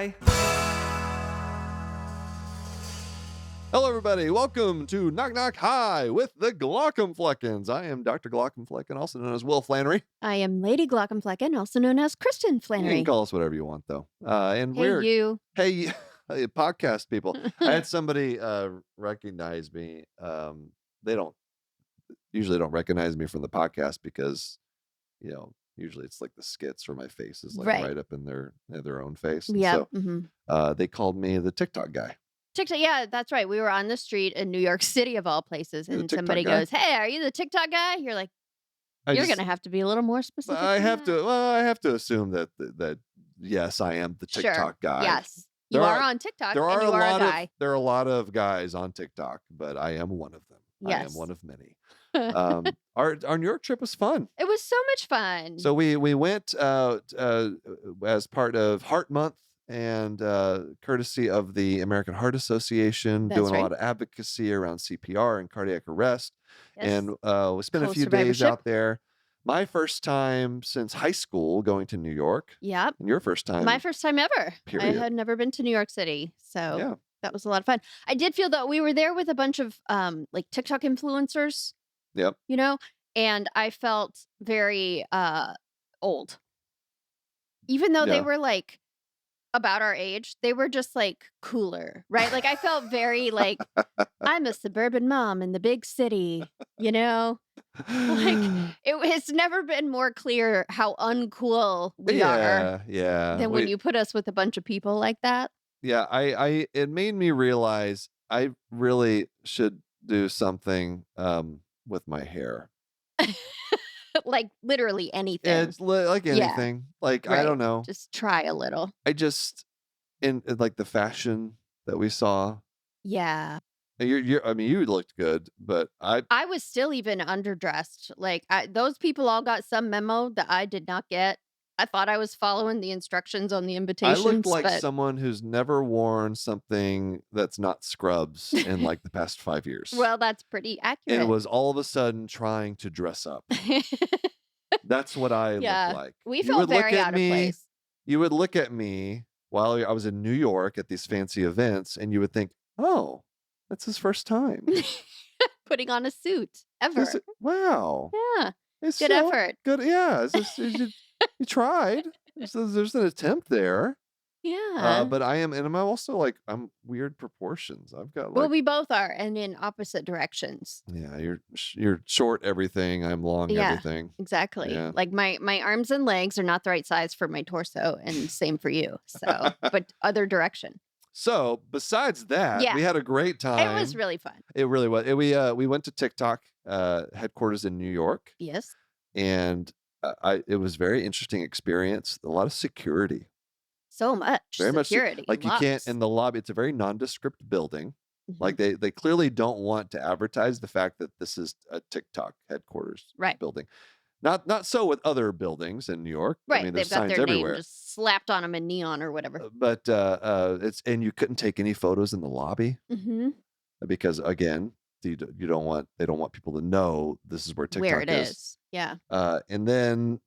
Hi. Hello, everybody. Welcome to Knock Knock Hi with the Glaucomfleckens. I am Dr. Glaucomflecken, also known as Will Flannery. I am Lady Glaucomflecken, also known as Kristen You Flannery. can call us whatever you want, though. And Hey, we're you. hey, podcast people. I had somebody recognize me. They usually don't recognize me from the podcast because usually it's like the skits or my face is like right up in their own face. And Yeah. so they called me the TikTok guy. TikTok, yeah, that's right. We were on the street in New York City, of all places, You're the and TikTok somebody guy? goes, "Hey, are you the TikTok guy?" You're like, "You're gonna have to be a little more specific." I than have that." to. Well, I have to assume that yes, I am the Sure. TikTok guy. Yes, you There are are- on TikTok, There and are you a are a lot guy. there are a lot of guys on TikTok, but I am one of them. I am Yes. one of many. Our New York trip was fun. It was so much fun. So we went as part of Heart Month and courtesy of the American Heart Association, That's doing a right. lot of advocacy around CPR and cardiac arrest. Yes. And we spent a few days out there. My first time since high school going to New York. Yep. And your first time. My first time ever. Period. I had never been to New York City, so Yeah. that was a lot of fun. I did feel that we were there with a bunch of like TikTok influencers. Yep. And I felt very old. Even though they Yeah. were like about our age, they were just like cooler, right? Like I felt very like I'm a suburban mom in the big city, Like it's never been more clear how uncool we are Yeah. than when you put us with a bunch of people like that. Yeah, it made me realize I really should do something with my hair. Like literally anything. It's like Yeah. anything. Like I Right. don't know. Just try a little. I just in like the fashion that we saw. Yeah. You looked good, but I was still even underdressed. Like those people all got some memo that I did not get. I thought I was following the instructions on the I invitations. looked like but someone who's never worn something that's not scrubs in like the past 5 years. well, that's pretty accurate. and was all of a sudden trying to dress up. That's what I Yeah. looked like. we You felt would look very at out me- of place. You would look at me while I was in New York at these fancy events, and you would think, "Oh, that's his first time." Putting on a suit ever. Wow, Yeah. it's Good so effort. Good, yeah. You tried. There's an attempt there. Yeah. But I'm also like I'm weird proportions. I've got well, like we both are, and in opposite directions. yeah. You're short everything. I'm long Yeah. everything. Exactly. Yeah. Like my arms and legs are not the right size for my torso, and same for you. So, but other direction. So besides that, Yeah. we had a great time. It was really fun. It really was. We went to TikTok headquarters in New York, Yes. and it was a very interesting experience. A lot of security, So much very security. much. Like you can't lots. in the lobby. It's a very nondescript building. Mhm. Like they clearly don't want to advertise the fact that this is a TikTok headquarters Right. building. Not so with other buildings in New York. Right. I mean, They've there's got signs their everywhere. name just slapped on them in neon or whatever. But and you couldn't take any photos in the lobby Mm-hmm. because again, they don't want people to know this is where TikTok Where it is. Yeah. And then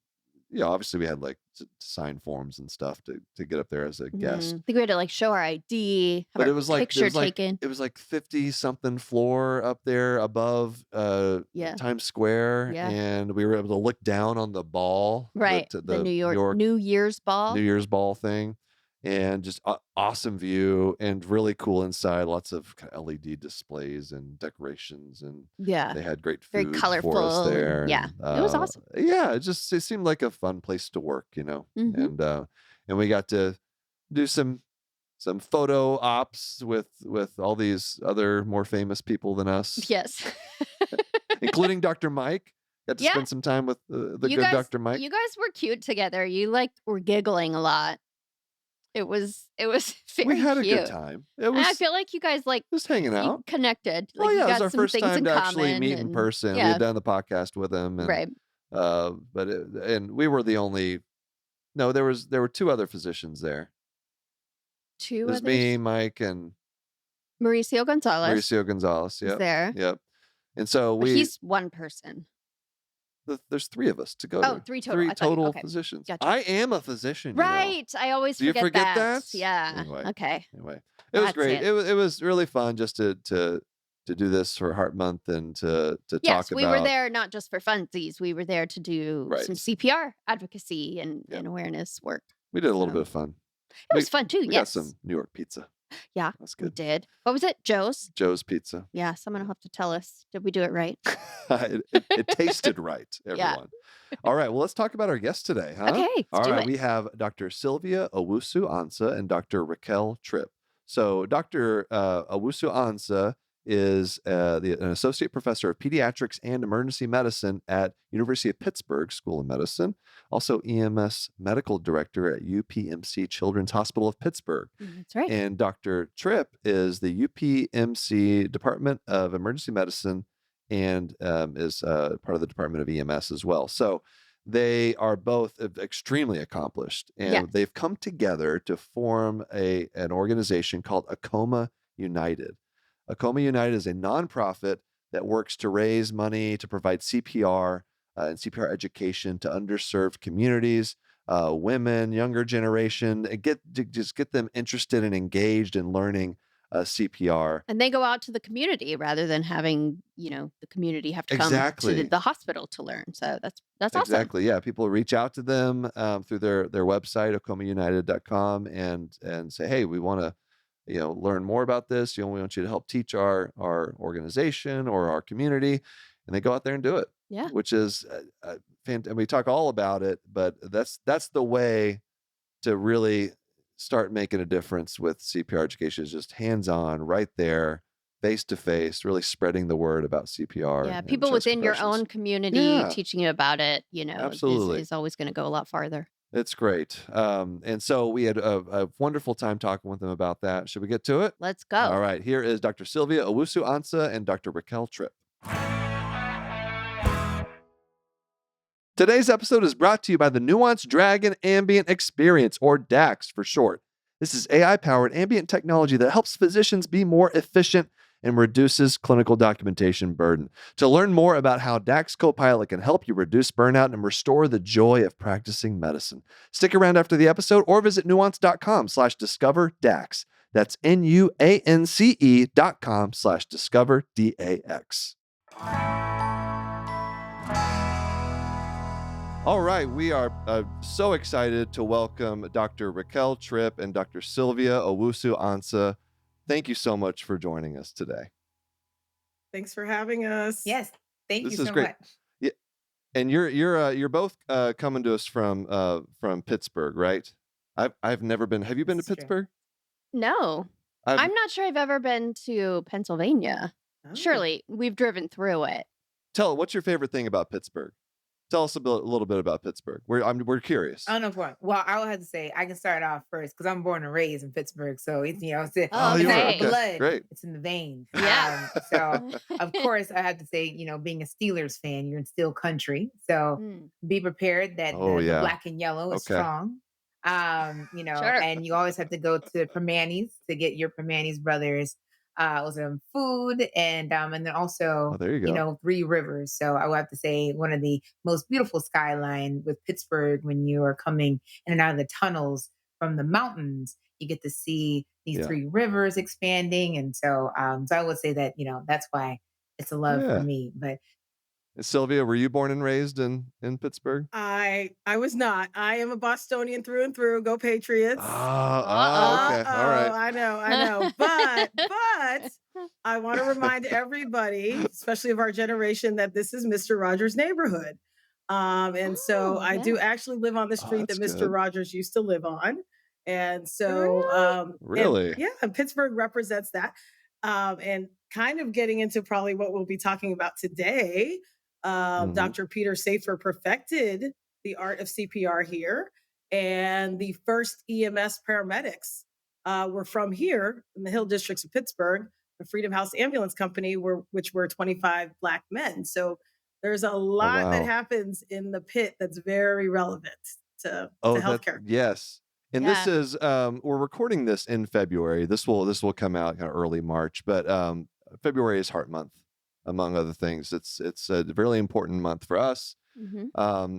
obviously we had like to sign forms and stuff to get up there as a guest. I think we had to like show our ID, have But our it was like picture taken. it was like 50 something floor up there above Yeah. Times Square, Yeah. and we were able to look down on the ball, Right. The New York New Year's ball. New Year's ball thing, and just awesome view and really cool inside. Lots of kind of LED displays and decorations, and Yeah. they had great Very food for colorful us and- there. yeah, and, it was awesome. Yeah, it seemed like a fun place to work, Mhm. and we got to do some photo ops with all these other more famous people than us, Yes. including Dr. Mike. Got to Yeah. spend some time with the You good guys- Dr. Mike. You guys were cute together. You like were giggling a lot. It was very We had a cute. good time. It And was I feel like you guys like just hanging you out. connected. Oh Like yeah, you it was got our some first things time in to actually common meet in and- person. We Yeah. had done the podcast with him, and Right. and we were the only. No, there were two other physicians there. Two It was others. me, Mike, and Mauricio Gonzalez Mauricio Gonzalez. was Yep, there. yep. And so But we he's one person. There's 3 of us to go Oh, to. 3 total. 3 I thought total okay. physicians. Gotcha. I am a physician, you know. Right. I always Do you forget forget that. that? Yeah. Anyway, Okay. it was That's great. it. It was really fun just to do this for Heart Month and to Yes, talk we were about there not just for funsies. We were there to do some right. CPR advocacy and, Yeah. awareness work. We did a little bit So of fun. it was fun too. We got Yes. some New York pizza. Yeah, That's we good. did. What was it? Joe's? Joe's Pizza. Yeah, someone will have to tell us. Did we do it right? It tasted right, Yeah. everyone. All right, well, let's talk about our guest today, huh? Okay, let's All do right, it. we have Dr. Sylvia Owusu-Ansah and Dr. Rickquel Tripp. So Dr. Owusu-Ansah is an associate professor of pediatrics and emergency medicine at University of Pittsburgh School of Medicine, also EMS medical director at UPMC Children's Hospital of Pittsburgh. That's right. And Dr. Tripp is the UPMC Department of Emergency Medicine and is part of the Department of EMS as well. So they are both extremely accomplished, and Yes. they've come together to form an organization called Akoma United. Akoma United is a nonprofit that works to raise money to provide CPR and CPR education to underserved communities, women, younger generation, and just get them interested and engaged in learning CPR. And they go out to the community rather than having, the community have to come to Exactly. the hospital to learn. So that's awesome. Exactly. Yeah. People reach out to them through their website, akomaunited.com, and say, hey, we want to, learn more about this. We want you to help teach our organization or our community. And they go out there and do it. Yeah. Which is and we talk all about it, but that's the way to really start making a difference with CPR education, is just hands-on, right there, face-to-face, really spreading the word about CPR. Yeah, and people chest within your compressions. own community Yeah. teaching you about it, Absolutely. is always going to go a lot farther. It's great. And so we had a wonderful time talking with them about that. Should we get to it? Let's go. All right. Here is Dr. Sylvia Owusu-Ansah and Dr. Rickquel Tripp. Today's episode is brought to you by the Nuance Dragon Ambient Experience, or DAX for short. This is AI-powered ambient technology that helps physicians be more efficient and reduces clinical documentation burden. To learn more about how DAX Copilot can help you reduce burnout and restore the joy of practicing medicine, stick around after the episode or visit nuance.com/discover-DAX. That's nuance.com/discover-DAX. All right, we are so excited to welcome Dr. Rickquel Tripp and Dr. Sylvia Owusu-Ansah. Thank you so much for joining us today. Thanks for having us. Yes, thank This you is so great. much. Yeah, and you're both coming to us from Pittsburgh, right? I've never been. Have you been to This is true. Pittsburgh? No, I'm not sure I've ever been to Pennsylvania. Oh. Surely we've driven through it. What's your favorite thing about Pittsburgh? Tell us a little bit about Pittsburgh. We're curious. Oh, no problem. Well, I will have to say I can start off first because I'm born and raised in Pittsburgh, so it's it's in Oh, you are? okay. the blood. Great. It's in the veins. Yeah. So of course I have to say, being a Steelers fan, you're in Steel Country, so Mm, be prepared that Oh, the yeah. black and yellow is Okay. strong. Sure. And you always have to go to Permanis to get your Permanis brothers food and then also Oh, there you go. Three Rivers. So I would have to say one of the most beautiful skyline with Pittsburgh when you are coming in and out of the tunnels from the mountains, you get to see these Yeah. three rivers expanding. And so I would say that, that's why it's a love Yeah. for me. But Sylvia, were you born and raised in Pittsburgh? I was not. I am a Bostonian through and through. Go Patriots. Okay. Uh-oh. All right. I know. But I want to remind everybody, especially of our generation, that this is Mr. Rogers' neighborhood. And so Oh, I do yeah. actually live on the street that that's Mr. good. Rogers used to live on. And so Really? and Pittsburgh represents that. And kind of getting into probably what we'll be talking about today. Mhm. Dr. Peter Safer perfected the art of CPR here, and the first EMS paramedics were from here in the Hill Districts of Pittsburgh, the Freedom House Ambulance Company, which were 25 Black men. So there's a lot that wow. happens in the pit that's very relevant to Oh, healthcare. yes. And Yeah. this is we're recording this in February. This will come out kind of early March, but February is Heart Month. among other things. It's a really important month for us, Hmm.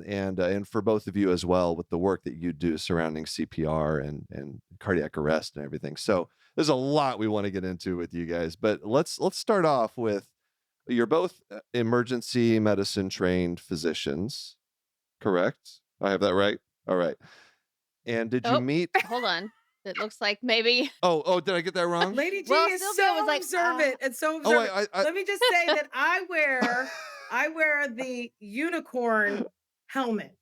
and for both of you as well, with the work that you do surrounding CPR and cardiac arrest and everything. So there's a lot we want to get into with you guys, but let's start off with, you're both emergency medicine trained physicians, correct? I have that right? All right. And did you Oh, meet? hold on. It looks like maybe. Oh, did I get that wrong? Lady G Well, is Sylvia was so like, observant and so Oh, observant. I Let me just say that I wear the unicorn helmet.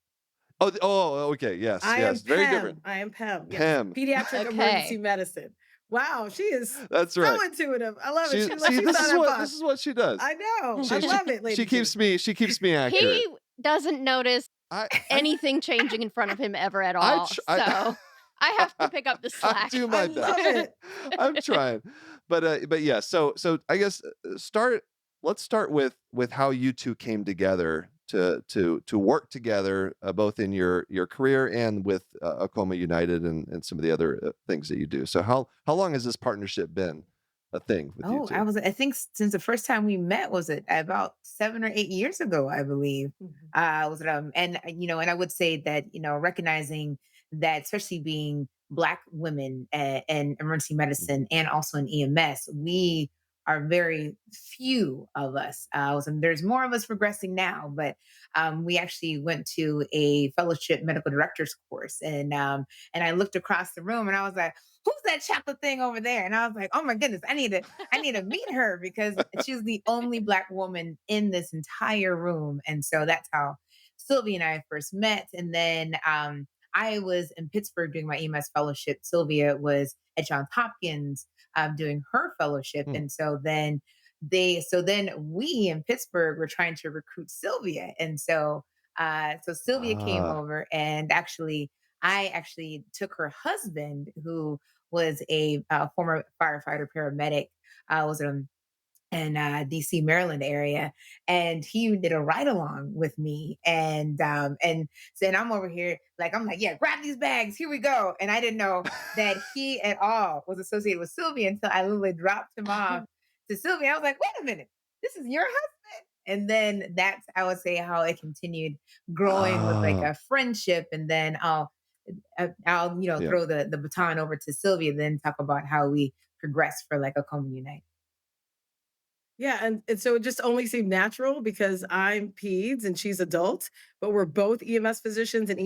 Okay. Yes, I am yes. Very different. Pem. I am Pem. Yes. Pem. Pediatric emergency okay. medicine. Wow, she is That's right. so intuitive. I love it. She She see she this saw is that what box. she does. I know. I She love it, Lady G. she keeps me accurate. He doesn't notice I anything changing in front of him ever at I all. tr- So I have to pick up the I slack. do I my love best. it. I'm trying, but yeah. So I guess let's start with how you two came together to work together, both in your career and with Akoma United and some of the other things that you do. So how long has this partnership been a thing with you Oh, two? I think since the first time we met, was it about 7 or 8 years ago, I believe. Mhm. Was it and and I would say that, recognizing that, especially being Black women and emergency Mhm. medicine and also in EMS, we are very few of us. There's more of us progressing now, but we actually went to a fellowship medical director's course, and I looked across the room and I was like, who's that chocolate thing over there? And I was like, oh my goodness, I need to meet her, because she's the only Black woman in this entire room. And so that's how Sylvia and I first met. And then I was in Pittsburgh doing my EMS fellowship. Sylvia was at Johns Hopkins doing her fellowship. Hmm. And so then we in Pittsburgh were trying to recruit Sylvia. And so Sylvia came Ah. over, and I actually took her husband, who was a former firefighter paramedic, was in DC, Maryland area, and he did a ride along with me, and then I'm over here like, I'm like, yeah, grab these bags, here we go, and I didn't know that he at all was associated with Sylvia until I literally dropped him off to Sylvia. I was like, wait a minute, this is your husband. And then that's, I would say, how it continued growing with like Ah. a friendship, and then I'll Yeah. throw the baton over to Sylvia, then talk about how we progressed for like a Akoma United. Yeah, and so it just only seemed natural because I'm peds and she's adult, but we're both EMS physicians and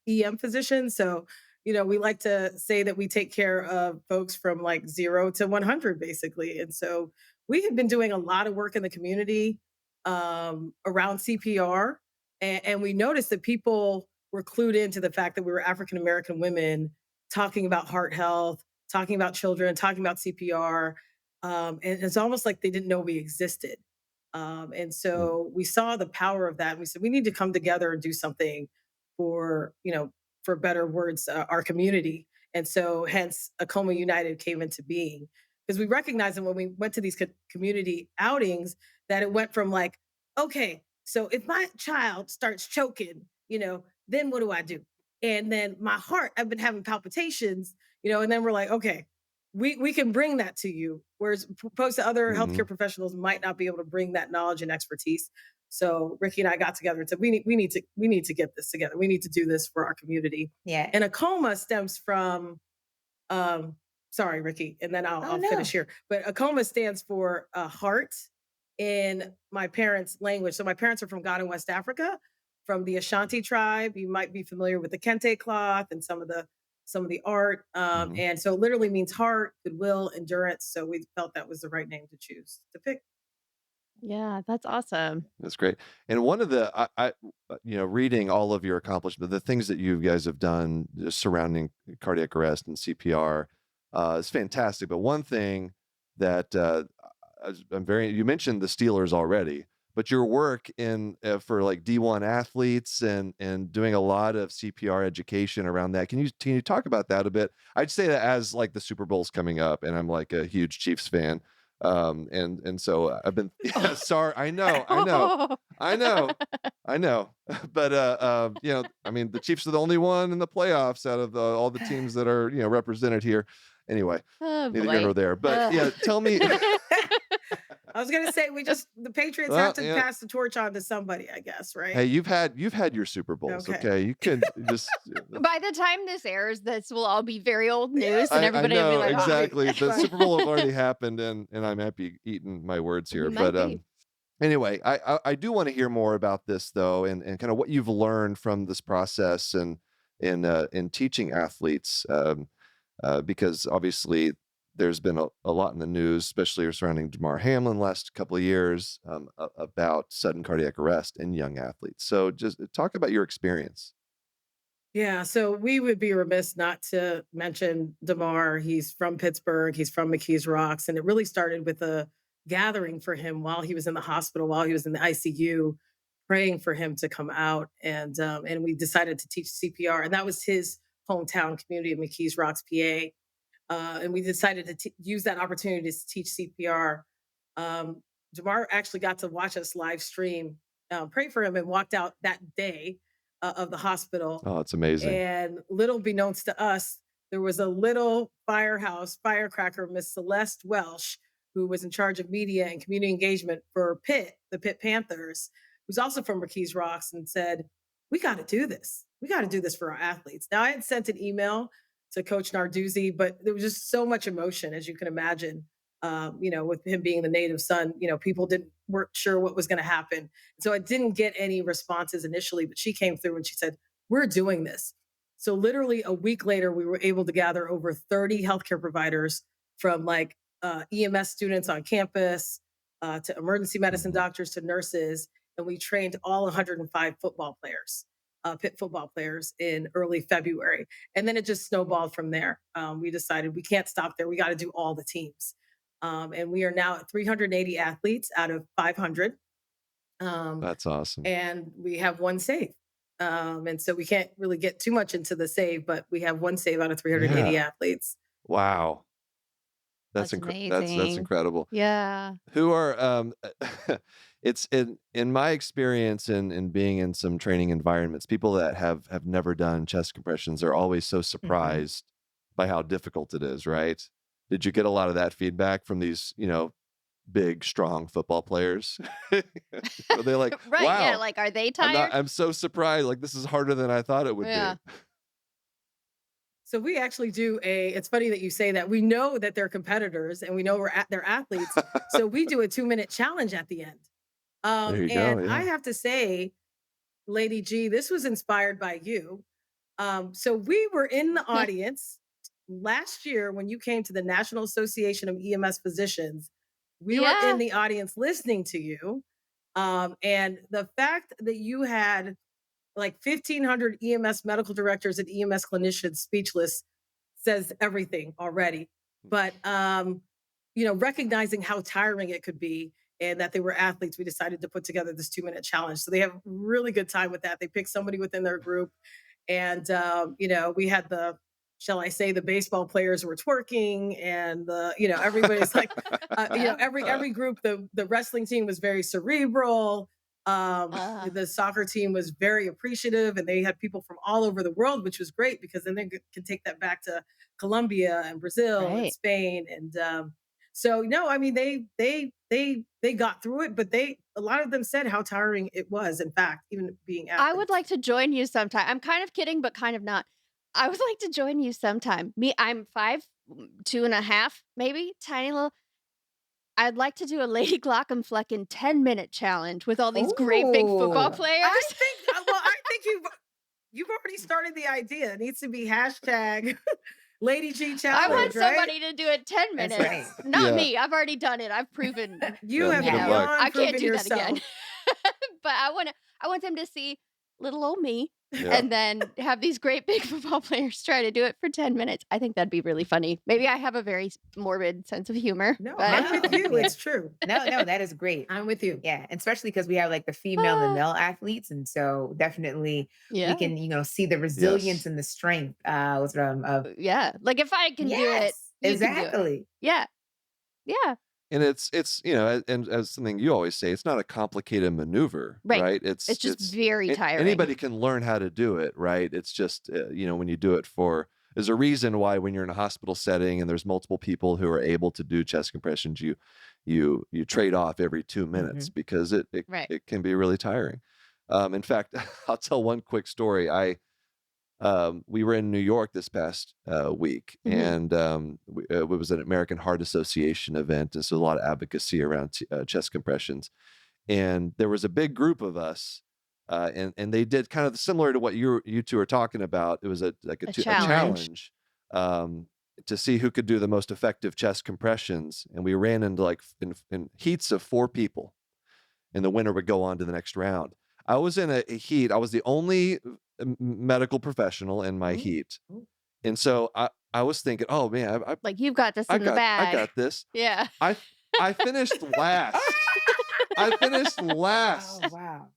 EM physicians. So, we like to say that we take care of folks from like 0 to 100 basically. And so we have been doing a lot of work in the community around CPR, and we noticed that people were clued into the fact that we were African American women talking about heart health, talking about children, talking about CPR, and it's almost like they didn't know we existed. And Mm. so we saw the power of that. And we said we need to come together and do something for, for better words, our community. And so hence Acoma United came into being, because we recognized that when we went to these community outings, that it went from like, okay, so if my child starts choking, then what do I do? And then my heart, I've been having palpitations, and then we're like, okay, we can bring that to you, whereas opposed to other Mhm. healthcare professionals might not be able to bring that knowledge and expertise. So Ricky and I got together and said we need to get this together. We need to do this for our community. Yeah. And a coma stems from um sorry Ricky, and then I'll Oh I'll finish no. here. But a coma stands for heart in my parents' language. So my parents are from Ghana, West Africa, from the Ashanti tribe. You might be familiar with the kente cloth and some of the art. Mhm. And so it literally means heart, goodwill, endurance. So we felt that was the right name to choose to pick. Yeah, that's awesome. That's great. And one of the reading all of your accomplishments, the things that you guys have done just surrounding cardiac arrest and CPR, is fantastic. But one thing that you mentioned the Steelers already, but your work in for like D1 athletes and doing a lot of CPR education around that. Can you talk about that a bit? I'd say that as like the Super Bowl's coming up, and I'm like a huge Chiefs fan. And so I've been yeah, sorry. I know, I know. But I mean, the Chiefs are the only one in the playoffs out of all the teams that are represented here. Anyway, Oh neither here boy. nor there. But Ugh. yeah, tell me. I was gonna say the Patriots Well, have to yeah. pass the torch on to somebody, I guess, Hey, right? you've had your Super Bowls, Okay. okay? You can just By the time this airs, this will all be very old news, and I everybody will be know like, "Oh, Right. exactly. The Right. Super Bowl have already happened, and I might be eating my words here, you might but be." anyway, I do want to hear more about this though, and kind of what you've learned from this process and in teaching athletes, because obviously there's been a lot in the news, especially surrounding Damar Hamlin last couple of years, about sudden cardiac arrest in young athletes. So just talk about your experience. Yeah, so we would be remiss not to mention Damar. He's from Pittsburgh. He's from McKees Rocks, and it really started with a gathering for him while he was in the hospital, while he was in the ICU, praying for him to come out. And we decided to teach CPR, and that was his hometown community of McKees Rocks, PA. And we decided to use that opportunity to teach CPR. Um, Jamar actually got to watch us live stream, pray for him, and walked out that day of the hospital. Oh, it's amazing. And little beknownst to us, there was a little firecracker, Miss Celeste Welsh, who was in charge of media and community engagement for the Pitt Panthers, who's also from McKees Rocks, and said, "We got to do this. We got to do this for our athletes." Now, I had sent an email to Coach Narduzzi, but there was just so much emotion, as you can imagine. With him being the native son, people weren't sure what was going to happen. So I didn't get any responses initially, but she came through and she said, "We're doing this." So literally a week later, we were able to gather over 30 healthcare providers from like EMS students on campus to emergency medicine Mhm. doctors to nurses, and we trained all 105 football players, Pitt football players, in early February. And then it just snowballed from there. We decided we can't stop there. We got to do all the teams. And we are now at 380 athletes out of 500. Um, That's awesome. and we have one save. And so we can't really get too much into the save, but we have one save out of 380 Yeah. athletes. Wow. That's That's amazing. incredible. Yeah. Who are it's in my experience in being in some training environments, people that have never done chest compressions are always so Mhm. surprised by how difficult it is, right? Did you get a lot of that feedback from these, big, strong football players? Were they like, Right, yeah, wow, like, are they tired? I'm so surprised. Like this is harder than I thought it would be. Yeah. So we actually it's funny that you say that. We know that they're competitors and we know they're athletes. So we do a 2-minute challenge at the end. There you go. And I Yeah. have to say, Lady G, this was inspired by you. So we were in the audience last year when you came to the National Association of EMS Physicians. We were in Yeah. the audience listening to you. And the fact that you had like 1,500 EMS medical directors and EMS clinicians speechless says everything already. But recognizing how tiring it could be and that they were athletes, we decided to put together this 2-minute challenge. So they have really good time with that. They pick somebody within their group, and we had shall I say, the baseball players were twerking, and everybody's like, every group, the wrestling team was very cerebral. Uh, The soccer team was very appreciative, and they had people from all over the world, which was great because then they can take that back to Colombia and Brazil and right. Spain. And so no, I mean they got through it, but a lot of them said how tiring it was. In fact, even being I would athletes. like to join you sometime. I'm kind of kidding, but kind of not. I would like to join you sometime. I'm 5'2.5", maybe, tiny little. I'd like to do a Lady Glaucomflecken 10-minute challenge with all these great big football Oh, players. I think you've already started the idea. It needs to be hashtag Lady G I want challenge, right? somebody to do it 10 that's minutes. right. Not Yeah. me. I've already done it. I've proven, You And have good no, luck. beyond I can't proven do that again. yourself. But I want them to see little old me Yeah. and then have these great big football players try to do it for 10 minutes. I think that'd be really funny. Maybe I have a very morbid sense of humor, No, but I'm with No, you. yeah. It's true. No, that is great. I'm with you. Yeah, and especially because we have like the female and the male athletes, and so definitely we yeah. can see the resilience Yes. and the strength of Yeah. Like if I can do it, yes, you can do it. exactly. Yeah. Yeah. And it's and as something you always say, it's not a complicated maneuver, Right. right? It's just very tiring. Anybody can learn how to do it, right? It's just when you do it there's a reason why when you're in a hospital setting and there's multiple people who are able to do chest compressions, you trade off every 2 minutes Mhm. because it it, Right. it can be really tiring. In fact, I'll tell one quick story. We were in New York this past week, Mhm. and it was an American Heart Association event, and so a lot of advocacy around chest compressions. And there was a big group of us, and they did kind of similar to what you two are talking about. It was A a challenge. challenge um, to see who could do the most effective chest compressions, and we ran into like in heats of 4 people, and the winner would go on to the next round. I was in a heat. I was the only medical professional in my Ooh, heat, ooh. and so I was thinking, oh man, Like, you've got this I in the got I bag. got this. Yeah. I I finished last. I finished Oh, last. wow.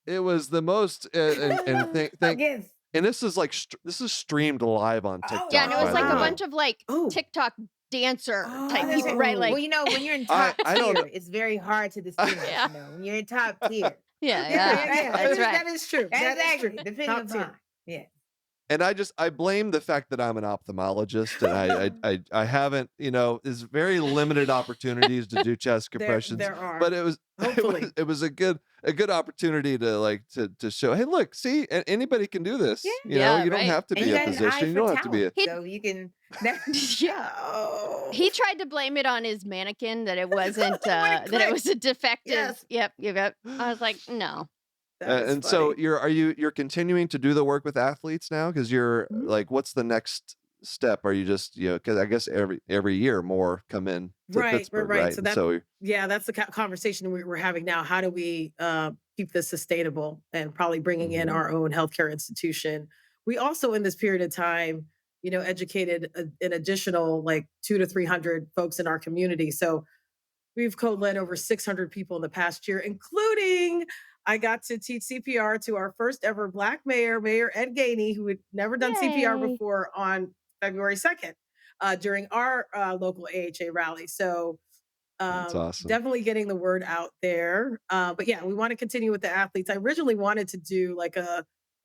It was the most and I think guess. and this is like this is streamed live on Oh, Yeah, and it TikTok, was Oh, by the like a way. wow. bunch of, like, Oh, TikTok dancer oh, type that's people, right. right? oh. Well, Like, when you're in I top I don't know. tier, it's very hard to distinguish. yeah. When you're in top tier. Yeah, Yeah, yeah. yeah, yeah. That's right. That is true. That is true. Exactly. Depending Top upon. tier. Yeah. And I blame the fact that I'm an ophthalmologist and I haven't, there's very limited opportunities to do chest compressions, There are. but it was Hopefully. it was a good opportunity to to show, hey, look, see, anybody can do Yeah. this. Yeah, You don't right. have to And be you a got an eye physician, you for don't have to be talent. a He So you can. yeah. Oh. He tried to blame it on his mannequin that it wasn't, When that it it clicked. was a defective. Yes. Yep. I was like, no. That is And so funny. you're continuing to do the work with athletes now because you're Mhm. like, what's the next step? Are you just, because I guess every year more come in to Pittsburgh, Right. right? So And so that's the conversation we're having now. How do we keep this sustainable and probably bringing in mhm, our own healthcare institution? We also, in this period of time, educated an additional like 200 to 300 folks in our community. So we've co-led over 600 people in the past year, including I got to teach CPR to our first ever Black mayor, Mayor Ed Gainey, who had never done CPR Yay. before on February 2nd during our local AHA rally. So that's awesome. definitely getting the word out there. But yeah, we want to continue with the athletes. I originally wanted to do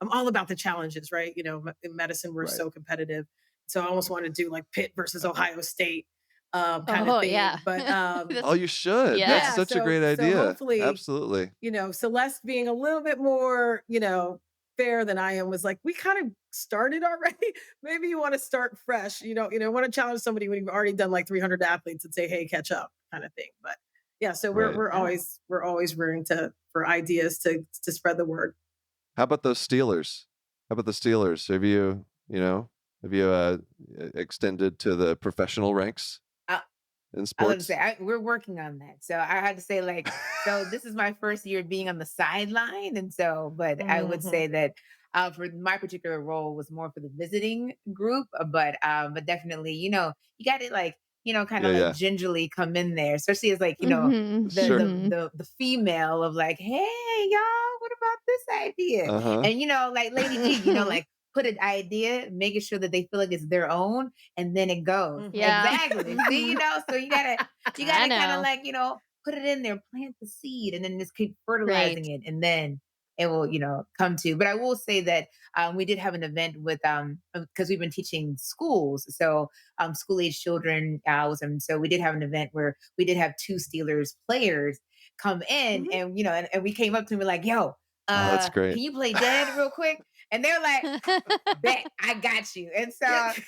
I'm all about the challenges, right? In medicine, we're Right. so competitive. So I almost wanted to do like Pitt versus Ohio State kind of Oh, yeah. thing. But Oh, you should. That's Yeah. yeah, such a great so idea. hopefully, Absolutely. Celeste being a little bit more, fair than I am was like, we kind of started already. Maybe you want to start fresh. Want to challenge somebody when you've already done like 300 athletes and say, hey, catch up kind of thing. But yeah, so we're Right. we're always we're always rearing for ideas to spread the word. How about those Steelers? How about the Steelers? Have you extended to the professional ranks I, in I love to sports? say we're working on that. So I had to say, like, so this is my first year being on the sideline, and so, but I would Mhm. say that for my particular role was more for the visiting group, but definitely, you got to like, kind Yeah, of like yeah. gingerly come in there, especially as like, Mhm. the Sure. the Mhm. the female of like, hey y'all, what about this idea? Uh-huh. And like Lady G, like put an idea, making sure that they feel like it's their own, and then it goes. Mhm. Yeah. Exactly. See, Mhm. so you I gotta kind of know. like, put it in there, plant the seed, and then just keep fertilizing Right. it, and then it will, come to. But I will say that we did have an event with because we've been teaching schools, so school age children so we did have an event where we did have two Steelers players come in, Mhm. and and we came up to him like, yo, Oh, that's can great. you play dead real quick? And they're like, bet I got you. And Yeah. so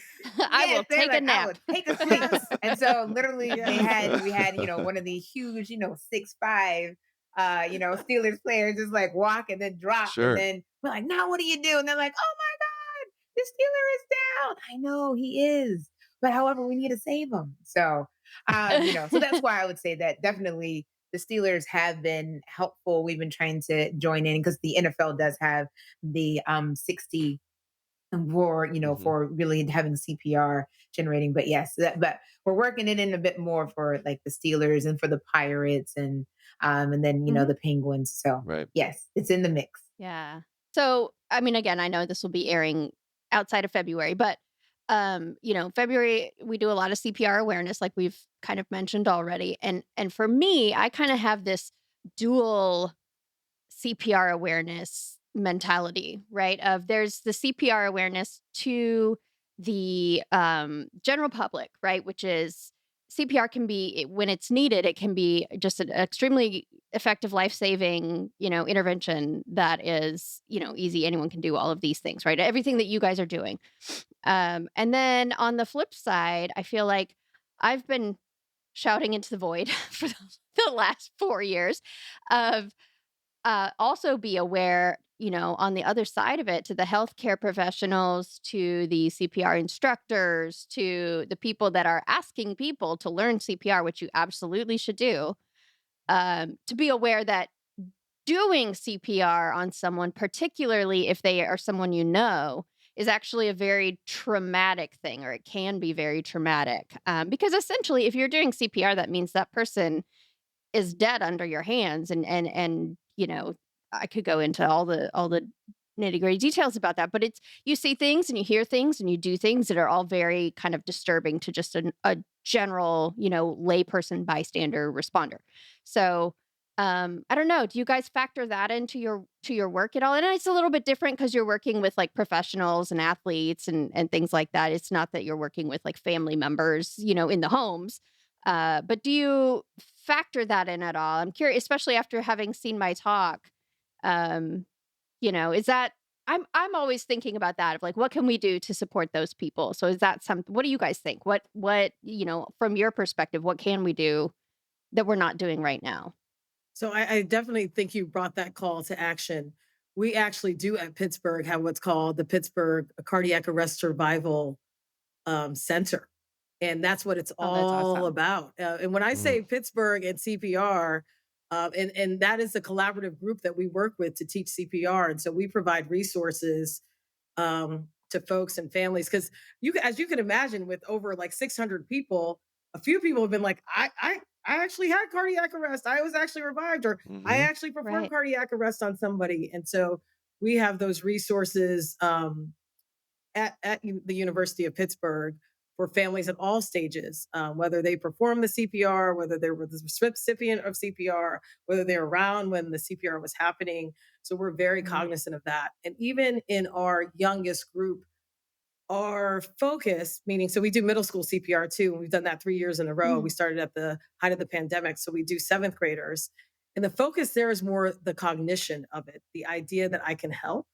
I yes, will they're take a like, I nap. would take a sleep. And so literally Yes. we had, one of the huge, 6'5", Steelers players just like walk and then drop. And Sure. then we're like, now what do you do? And they're like, oh my God, the Steeler is down. I know he is. But however, we need to save him. So, so that's why I would say that definitely the Steelers have been helpful. We've been trying to join in because the NFL does have the 60 for Mhm. for really having CPR generating. But yes, but we're working it in a bit more for like the Steelers and for the Pirates and then Mhm. the Penguins. So Right. yes, it's in the mix. Yeah. So, I mean, again, I know this will be airing outside of February, but February we do a lot of CPR awareness like we've kind of mentioned already. And for me, I kind of have this dual CPR awareness mentality, right? Of there's the CPR awareness to the general public, right? Which is CPR can be when it's needed, it can be just an extremely effective life-saving, intervention that is, easy. Anyone can do all of these things, right? Everything that you guys are doing. And then on the flip side, I feel like I've been shouting into the void for the last 4 years of also be aware, on the other side of it, to the healthcare professionals, to the CPR instructors, to the people that are asking people to learn CPR, which you absolutely should do, to be aware that doing CPR on someone, particularly if they are someone you know, is actually a very traumatic thing, or it can be very traumatic. Because essentially, if you're doing CPR, that means that person is dead under your hands, and I could go into all the nitty-gritty details about that, but it's you see things and you hear things and you do things that are all very kind of disturbing to just a general, layperson bystander responder. So, I don't know, do you guys factor that into your work at all? And it's a little bit different because you're working with, like, professionals and athletes and things like that. It's not that you're working with, like, family members, in the homes. But do you factor that in at all? I'm curious, especially after having seen my talk. Um, is that I'm always thinking about that of like, what can we do to support those people? So is that what do you guys think? What, from your perspective, what can we do that we're not doing right now? So I definitely think you brought that call to action. We actually do at Pittsburgh have what's called the Pittsburgh Cardiac Arrest Survival Center. And that's what it's Oh, that's all awesome. about. And when I Mm, say Pittsburgh and CPR, and that is the collaborative group that we work with to teach CPR. And so we provide resources to folks and families because as you can imagine, with over like 600 people, a few people have been like, I actually had cardiac arrest. I was actually revived, or I mhm. actually performed Right. cardiac arrest on somebody. And so we have those resources at the University of Pittsburgh for families at all stages, whether they perform the CPR, whether they were the recipient of CPR, whether they're around when the CPR was happening. So we're very Mhm. cognizant of that. And even in our youngest group, our focus, meaning, so we do middle school CPR too. And we've done that 3 years in a row. We Mm. started at the height of the pandemic. So we do seventh graders. And the focus there is more the cognition of it, the idea that I can help,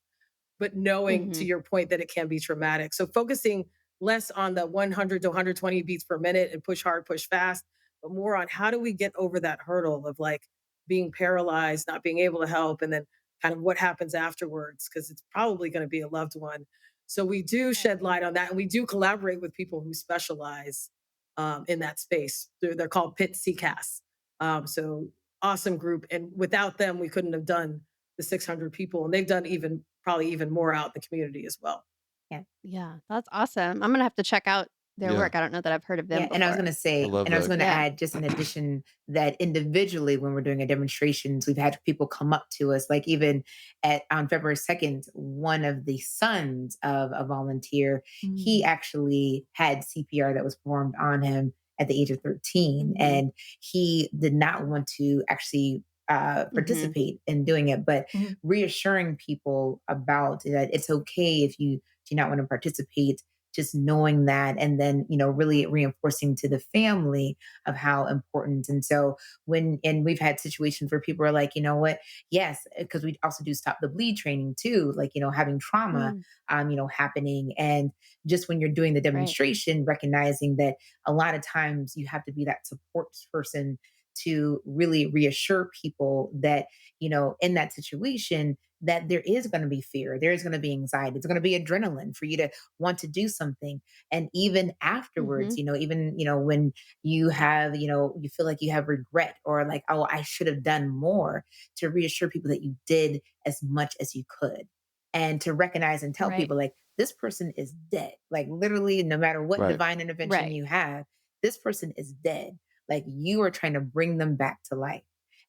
but knowing, to Mhm. your point, that it can be traumatic. So focusing less on the 100 to 120 beats per minute and push hard, push fast, but more on how do we get over that hurdle of like being paralyzed, not being able to help, and then kind of what happens afterwards, because it's probably going to be a loved one. So we do Right. shed light on that, and we do collaborate with people who specialize in that space. They're called PIT CCAS. So awesome group, and without them, we couldn't have done the 600 people, and they've done even probably even more out in the community as well. Yeah. Yeah, that's awesome. I'm gonna have to check out their Yeah, work. I don't know that I've heard of them Yeah, and I was before. gonna I say, love and I was that. gonna Yeah. add, just in addition, that individually when we're doing a demonstrations, we've had people come up to us, like even at on February 2nd, one of the sons of a volunteer, he Mhm. actually had CPR that was performed on him at the age of 13. Mhm. And he did not want to actually Mhm. participate in doing it, but Mhm. reassuring people about that it's okay if you do not want to participate, just knowing that, and then really reinforcing to the family of how important. And so and we've had situations where people are like, you know what, yes, because we also do stop the bleed training too, like having trauma Mm. happening. And just when you're doing the Right. demonstration, recognizing that a lot of times you have to be that support person to really reassure people that in that situation, that there is going to be fear, there is going to be anxiety, it's going to be adrenaline for you to want to do something. And even afterwards, Mhm. even when you have, you feel like you have regret, or like, oh, I should have done more, to reassure people that you did as much as you could, and to recognize and tell Right. people like, this person is dead, like literally, no matter what Right. divine intervention Right. you have, this person is dead. Like, you are trying to bring them back to life,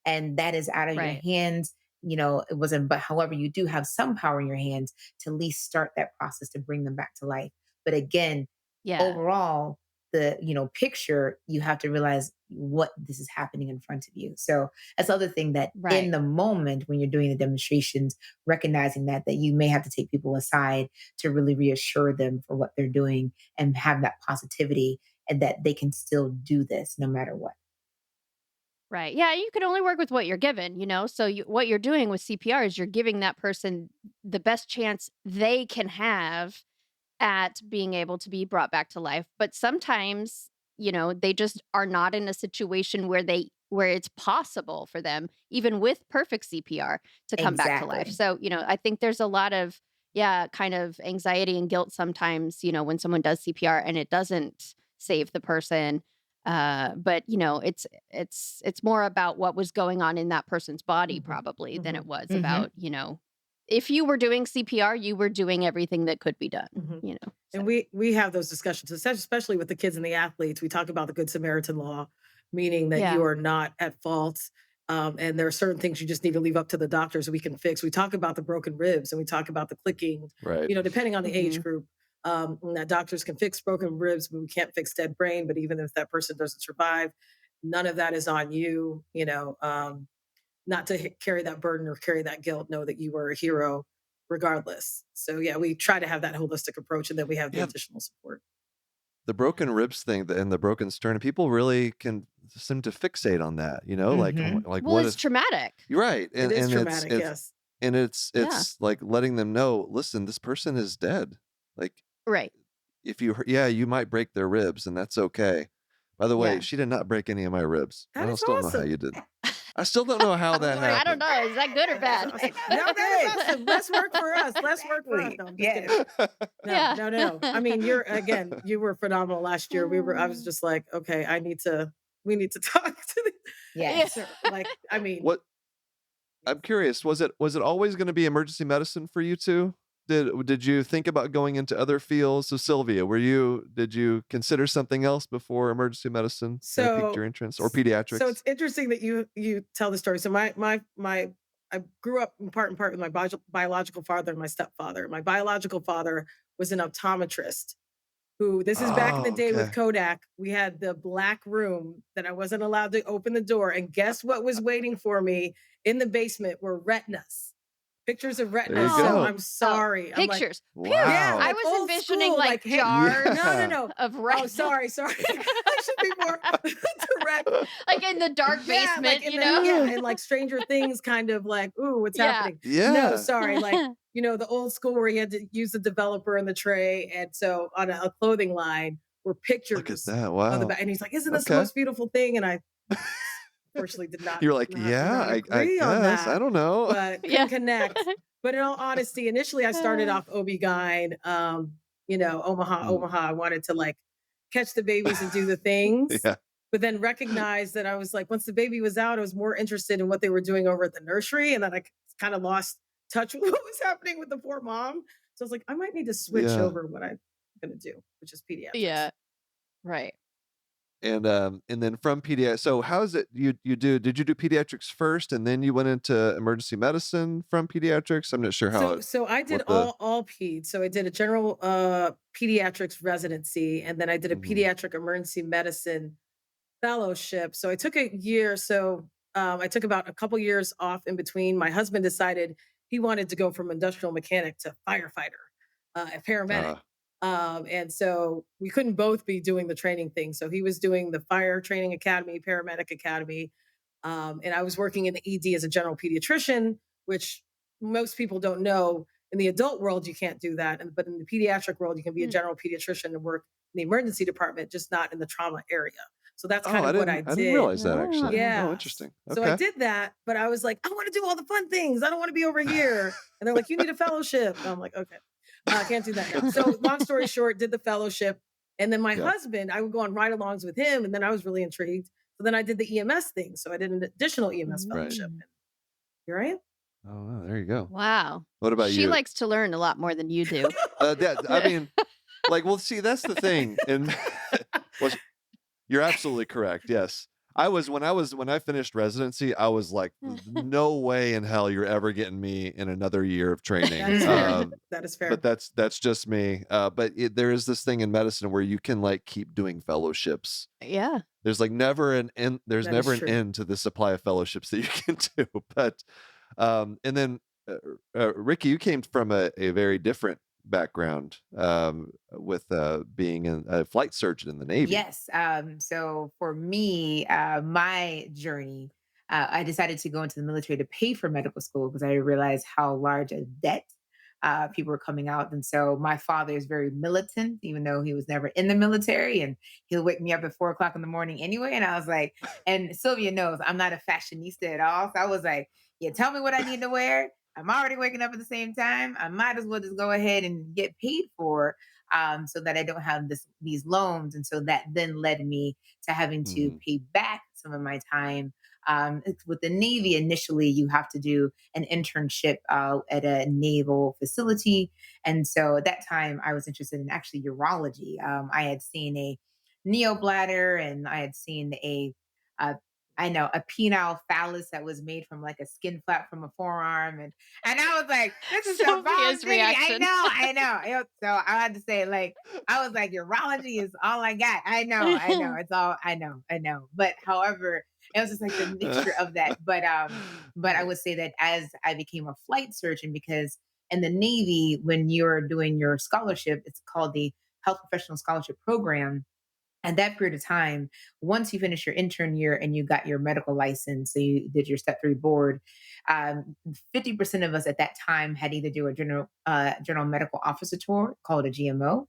and that is out of your Right. hands. It wasn't, but however, you do have some power in your hands to at least start that process to bring them back to life. But again, Yeah. overall, the picture, you have to realize what this is happening in front of you. So that's the other thing, that in Right. the moment when you're doing the demonstrations, recognizing that you may have to take people aside to really reassure them for what they're doing, and have that positivity, and that they can still do this no matter what. Right. Yeah, you can only work with what you're given, you know? So what you're doing with CPR is you're giving that person the best chance they can have at being able to be brought back to life. But sometimes, they just are not in a situation where it's possible for them, even with perfect CPR, to come back to life. Exactly. So, I think there's a lot of, yeah, kind of anxiety and guilt sometimes, when someone does CPR and it doesn't save the person. But it's more about what was going on in that person's body Mhm. probably than it Mhm. was Hmm. about, if you were doing CPR, you were doing everything that could be done, Mhm. So And we have those discussions, especially with the kids and the athletes. We talk about the Good Samaritan law, meaning that yeah. you are not at fault. And there are certain things you just need to leave up to the doctors we can fix. We talk about the broken ribs and we talk about the clicking, Right. depending on the age Mhm. group. And that doctors can fix broken ribs, but we can't fix dead brain. But even if that person doesn't survive, none of that is on you, not to carry that burden or carry that guilt. Know that you were a hero regardless. So yeah, we try to have that holistic approach, and then we have the Yeah, additional support. the broken ribs thing and the broken sternum, people really can seem to fixate on that, Hmm. like Well, what it's if traumatic. you're right. It And is and traumatic, yes. Yeah. it's like letting them know, listen, this person is dead. Like Right. if yeah, you might break their ribs and that's okay. By the way, Yeah. she did not break any of my ribs. I That don't is still don't know how awesome. you did. I still don't know how I'm that like, I don't happened. know. Is that good or that's bad? awesome. I No, know that's that is good. awesome. Less work for us. Less work for us. Exactly. No, I'm just kidding. Yes. No, Yeah. no, no. I mean, you were phenomenal last year. I was just like, okay, we need to talk to the, Yeah. Yes. sir. Like, I mean, What I'm curious, was it always going to be emergency medicine for you two? Did you think about going into other fields? So Sylvia, did you consider something else before emergency medicine kind of piqued so your interest, or pediatrics? it's interesting that you tell the story. So my I grew up in part with my biological father and my stepfather. My biological father was an optometrist who, this is back in the Oh, day with okay. Kodak. We had the black room that I wasn't allowed to open the door. And guess what was waiting for me in the basement were retinas, pictures of There you retinas. So Oh, go. I'm oh, sorry. I'm like, pictures. Phew. yeah, I Wow. like was old envisioning school, like like no, no, Yeah. jars no. of Oh, retina, sorry. I should be more direct. like in the dark Yeah, like basement, in the and like Stranger Things, kind of like, ooh, what's Yeah. happening? No, Yeah. sorry, like the old school where you had to use the developer and the tray, and so on a clothing line were Look at pictures that. of the Wow. back, and he's like, "Isn't this the Okay. most beautiful thing?" And I unfortunately did not You're like, not yeah, not I agree on guess. I that, don't know. but couldn't Yeah. connect. But in all honesty, initially I started Uh, off OB-GYN, Omaha, Mm. Omaha. I wanted to like catch the babies and do the things, Yeah. but then recognized that I was like, once the baby was out, I was more interested in what they were doing over at the nursery, and then I kind of lost touch with what was happening with the poor mom. So I was like, I might need to switch Yeah. over what I'm going to do, which is pediatrics. yeah. Right. And then from pediatrics, so how is it did you do pediatrics first and then you went into emergency medicine from pediatrics? I'm not sure So I did what the all peds. So I did a general pediatrics residency, and then I did a Mhm. pediatric emergency medicine fellowship. So I took a year. So I took about a couple years off in between. My husband decided he wanted to go from industrial mechanic to firefighter, a paramedic. Uh, And so we couldn't both be doing the training thing. So he was doing the fire training academy, paramedic academy, and I was working in the ED as a general pediatrician, which most people don't know. In the adult world, you can't do that. But in the pediatric world, you can be a Mm. general pediatrician and work in the emergency department, just not in the trauma area. So that's oh, kind of what I I didn't did. realize that actually. Oh. Oh, Yes. interesting. So I Okay. did that, but I was like, I want to do all the fun things. I don't want to be over here. And they're like, you need a fellowship. And I'm like, okay, I can't do that now. So long story short, did the fellowship. And then my Yeah. husband, I would go on ride alongs with him. And then I was really intrigued. So then I did the EMS thing. So I did an additional EMS Right. fellowship. Mm. And here I am. Oh, wow, there you go. Wow. What about She you? likes to learn a lot more than you do. I mean, like, well, see, that's the thing. And well, you're absolutely correct. Yes. When I finished residency, I was like, no way in hell you're ever getting me in another year of That training. is fair. Mhm. That is But fair. that's just me. But there is this thing in medicine where you can like keep doing fellowships. Yeah. There's like never an end. There's That is never an true. end to the supply of fellowships that you can do. But and then Ricky, you came from a very different background with being a flight surgeon in the Navy? Yes. So for me, my journey, I decided to go into the military to pay for medical school because I realized how large a debt people were coming out. And so my father is very militant, even though he was never in the military, and he'll wake me up at 4 o'clock in the morning anyway. And I was like, and Sylvia knows I'm not a fashionista at all. So I was like, yeah, tell me what I need to wear. I'm already waking up at the same time. I might as well just go ahead and get paid for, so that I don't have these loans. And so that then led me to having to Mhm. pay back some of my time. With the Navy, initially, you have to do an internship at a naval facility. And so at that time, I was interested in actually urology. I had seen a neobladder, and I had seen a I know a penile phallus that was made from like a skin flap from a forearm, and I was like, "This is the bomb Sophia's city." I reaction. know, I know. So I had to say, like, I was like, "Urology is all I got." I know. It's all I know. But however, it was just like the mixture of that. But I would say that as I became a flight surgeon, because in the Navy, when you're doing your scholarship, it's called the Health Professional Scholarship Program. At that period of time, once you finish your intern year and you got your medical license, so you did your step 3 board, 50% of us at that time had either do a general medical officer tour called a GMO,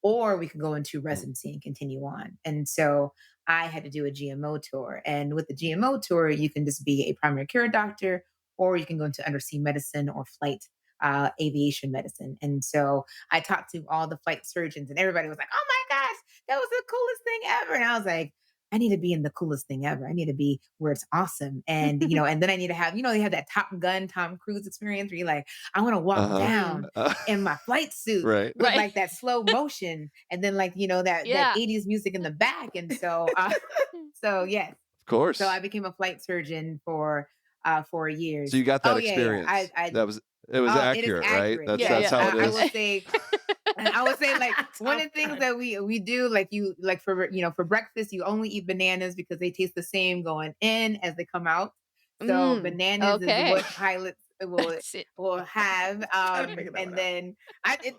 or we could go into residency and continue on. And so I had to do a GMO tour. And with the GMO tour, you can just be a primary care doctor, or you can go into undersea medicine or flight aviation medicine. And so I talked to all the flight surgeons, and everybody was like, "Oh my gosh, that was the coolest thing ever." And I was like, I need to be in the coolest thing ever. I need to be where it's awesome. And, and then I need to have, they have that Top Gun, Tom Cruise experience where you're like, I want to walk Uh-huh. down in my flight suit Right. with Right. like that slow motion, and then like, that Yeah. 80s music in the back. And so, so yes. Of So I course. became a flight surgeon for 4 years. So you got Oh that yeah, yeah. experience. It was Oh, it is accurate, right? accurate. Yeah, That's Yes. yeah. how it I is. will say, and I would say, like, one of Top the things gun. that we do, like, you like for for breakfast, you only eat bananas because they taste the same going in as they come out. So bananas is Okay. what pilots That's it. will have. Gotta figure that one And out. then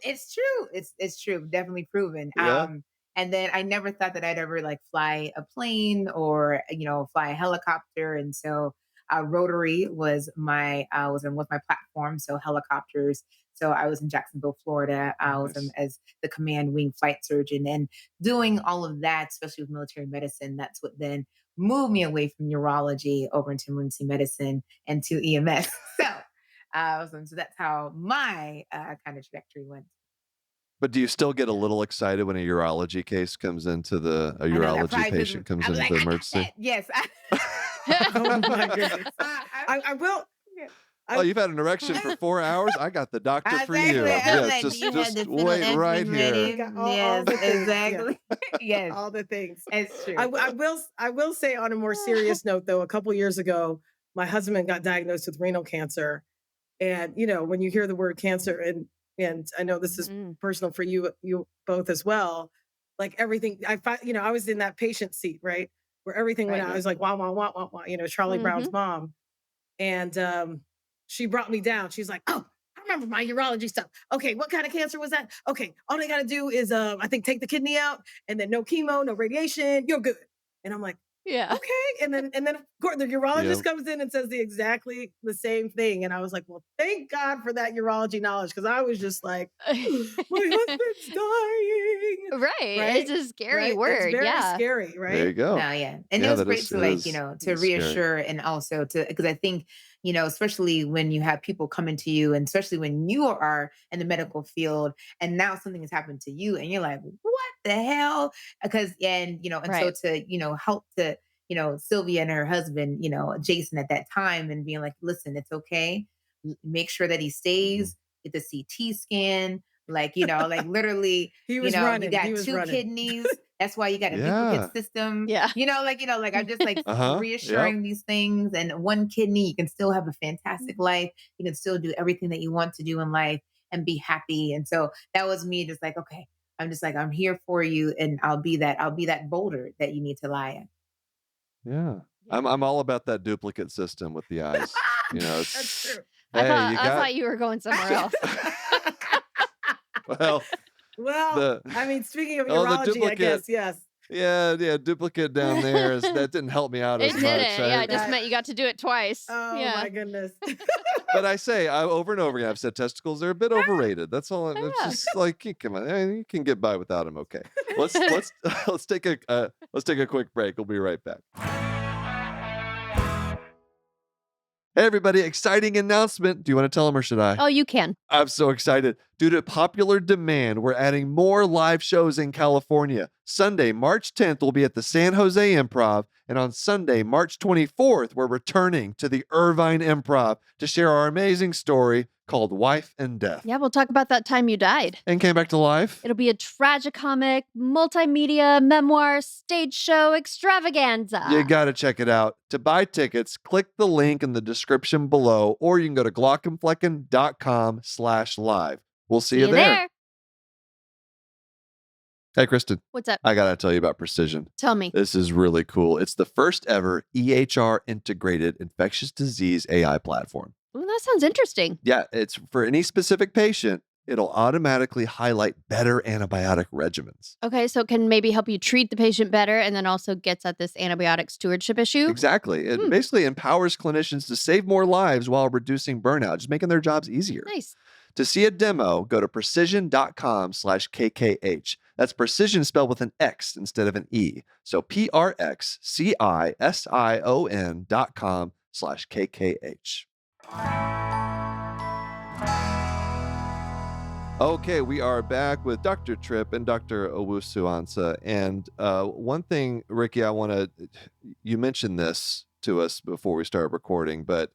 it's true. It's true, definitely proven. Yeah. And then I never thought that I'd ever like fly a plane or fly a helicopter. And so Rotary was my platform. So helicopters. So I was in Jacksonville, Florida. I was Nice. as the command wing flight surgeon, and doing all of that, especially with military medicine. That's what then moved me away from urology over into emergency medicine and to EMS. So that's how my kind of trajectory went. But do you still get a little excited when a I know that urology probably patient comes I'm like, into I got emergency? that. Yes. Oh my goodness. I will. Yeah. "Oh, I you've had an erection for 4 hours? I got the doctor for you. Exactly. I'm Yes, like, do you have just the wait right phenylephrine I here." ready? got all Yes, the things. Yeah, exactly. Yes, all the things. it's I, true. w- I will. I will say on a more serious note, though. A couple years ago, my husband got diagnosed with renal cancer, and when you hear the word cancer, and I know this is Mm. personal for you both as well. Like everything, I was in that patient seat, right, where everything went Right. out. I was like, wow, wow, wow, wow, wow. Charlie Brown's Mhm. mom, and she brought me down. She's like, "Oh, I remember my urology stuff. Okay, what kind of cancer was that? Okay, all they got to do is, I think, take the kidney out, and then no chemo, no radiation. You're good." And I'm like, Yeah. "Okay." And then of course the urologist Yep. comes in and says exactly the same thing. And I was like, "Well, thank God for that urology knowledge," because I was just like, "My husband's dying." Right. It's Right, a scary right. It's word. very Yeah. scary, There right? you go. No, yeah. And it Yeah, was that great is to it like, is it to is scary. reassure, and also to, because I think, especially when you have people coming to you, and especially when you are in the medical field and now something has happened to you and you're like, what the hell? Because, and so Right. to, help to, Sylvia and her husband, Jason at that time, and being like, listen, it's okay. Make sure that he Mhm. stays, get the CT scan. Like, like literally, He was you running. He got was two running. kidneys. That's why you got a duplicate Yeah. system. Yeah. Like I'm just like Uh-huh. Yep. reassuring these things. And one kidney, you can still have a fantastic life. You can still do everything that you want to do in life and be happy. And so that was me just like, okay, I'm just like, I'm here for you, and I'll be that boulder that you need to lie in. Yeah. Yeah. I'm all about that duplicate system with the eyes. That's true. Hey, you I got thought you were going somewhere else. Well, Well, the I mean, speaking of the urology, I duplicate. guess, yes. Yeah, duplicate down there that didn't help me out It as much. didn't. Yeah, it just That meant you got to do it twice. oh Yeah. my goodness. But I say over and over again, I've said testicles are a bit overrated. That's all. It's Yeah. just like come on, you can get by without them. Okay, let's let's take a quick break. We'll be right back. Hey everybody, exciting announcement. Do you want to tell them or should I? Oh, you can. I'm so excited. Due to popular demand, we're adding more live shows in California. Sunday, March 10th, we'll be at the San Jose Improv. And on Sunday, March 24th, we're returning to the Irvine Improv to share our amazing story called Wife and Death. Yeah, we'll talk about that time you died. And came back to life. It'll be a tragicomic, multimedia, memoir, stage show extravaganza. You got to check it out. To buy tickets, click the link in the description below, or you can go to glaucomflecken.com/live. We'll see you there. Hey, Kristen. What's up? I got to tell you about Precision. Tell me. This is really cool. It's the first ever EHR integrated infectious disease AI platform. Well, that sounds interesting. Yeah, it's for any specific patient, it'll automatically highlight better antibiotic regimens. Okay, so it can maybe help you treat the patient better and then also gets at this antibiotic stewardship issue? Exactly. It basically empowers clinicians to save more lives while reducing burnout, just making their jobs easier. Nice. To see a demo, go to precision.com/KKH. That's precision spelled with an X instead of an E. So prxision.com/KKH. Okay, we are back with Dr. Tripp and Dr. Owusu-Ansah. And one thing, Ricky, you mentioned this to us before we started recording, but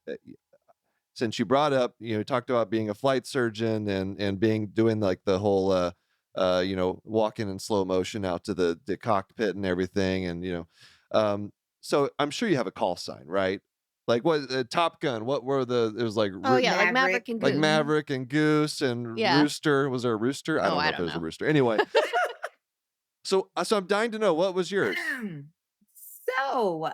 since you brought up, talked about being a flight surgeon and doing like the whole, walking in slow motion out to the cockpit and everything. And, so I'm sure you have a call sign, right? Like what Top Gun, what were it was like, Oh, yeah, like Maverick. Maverick and Goose. like Maverick and Goose and Yeah. Rooster. Was there a rooster? I Oh, don't know I if don't there was a know. rooster. Anyway, so I'm dying to know, what was yours? So,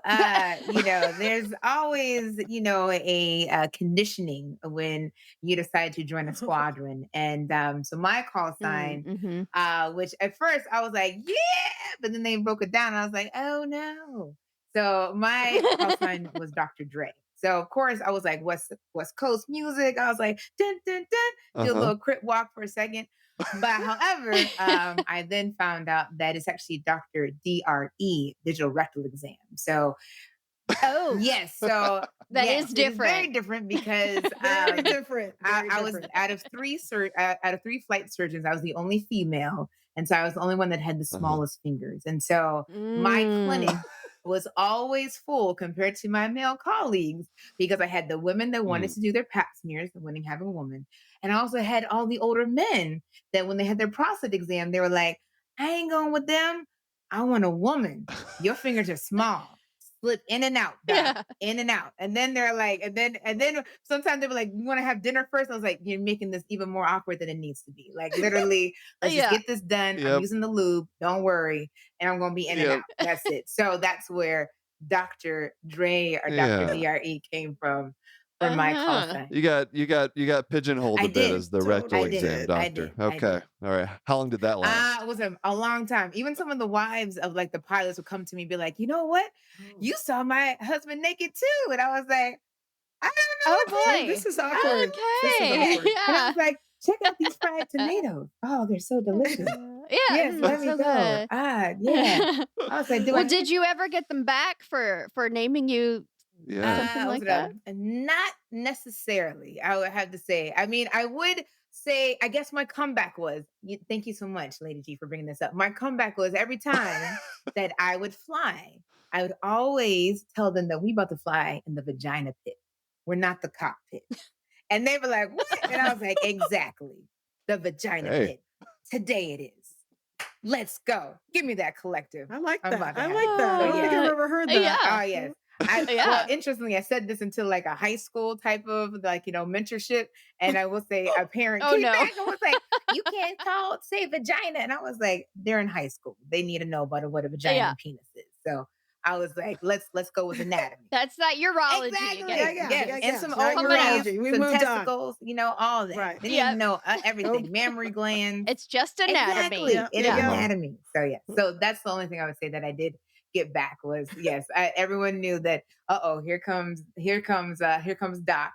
there's always, a conditioning when you decide to join a squadron. And so my call sign, Mm-hmm. which at first I was like, yeah, but then they broke it down. And I was like, oh no. So my call sign was Dr. Dre. So of course I was like, West Coast music. I was like, dun dun dun, do a Uh-huh. little crip walk for a second. But however, I then found out that it's actually Dr. DRE, digital rectal exam. So Oh, yes, so That yes, is it very different. different because Very different. I was out of three flight surgeons, I was the only female, and so I was the only one that had the Uh-huh. smallest fingers, and so my clinic was always full compared to my male colleagues because I had the women that wanted to do their pap smears, the winning having a woman, and I also had all the older men that when they had their prostate exam, they were like, "I ain't going with them. I want a woman. Your fingers are small." Slip in and out, doc, Yeah. in and out. And then they're like, and then sometimes they were like, you want to have dinner first? I was like, you're making this even more awkward than it needs to be. Like literally, let's just Yeah. get this done. Yep. I'm using the lube. Don't worry. And I'm gonna be in and Yep. out. That's it. So that's where Dr. Dre or Yeah. Dr. DRE came from for my call Uh-huh. sign. You got pigeonholed I a bit did. as the Totally. rectal I did. exam I doctor. did. I Okay. did. All right. How long did that last? It was a long time. Even some of the wives of like the pilots would come to me and be like, you know what? You saw my husband naked too. And I was like, I don't know Oh, what to boy. This is awkward. This is Okay. awkward. And I Yeah. was like, check out these fried tomatoes. Oh, they're so delicious. Yeah. Yes, let me so go. good. Yeah. I was like, do Well, I? did you ever get them back for naming you Yeah. something like that? Not necessarily, I would have to say. I mean, I would say, I guess my comeback was, thank you so much, Lady G, for bringing this up. My comeback was every time that I would fly, I would always tell them that we about to fly in the vagina pit. We're not the cockpit. And they were like, what? And I was like, exactly. The vagina Hey. pit. Today it is. Let's go. Give me that collective. I like I'm that. about to I have like it. that. I don't think Yeah. I've ever heard that. Yeah. Oh yes. Well, Yeah. interestingly, I said this until like a high school type of like, mentorship. And I will say a parent Oh, came no. back and was like, you can't say vagina. And I was like, they're in high school. They need to know about what a vagina Yeah. and penis is. So I was like, let's go with anatomy. That's that urology Yeah, again. Exactly. yeah, Yes. yeah, And yeah. some Not ovaries, urology. We some moved on. testicles, all that. Right. They didn't even Yep. know Nope. everything. Mammary glands. It's just anatomy. Exactly. Yeah, It there is you Yeah. go. anatomy. So yeah. So that's the only thing I would say that I did get back was yes. Everyone knew that. Here comes Doc,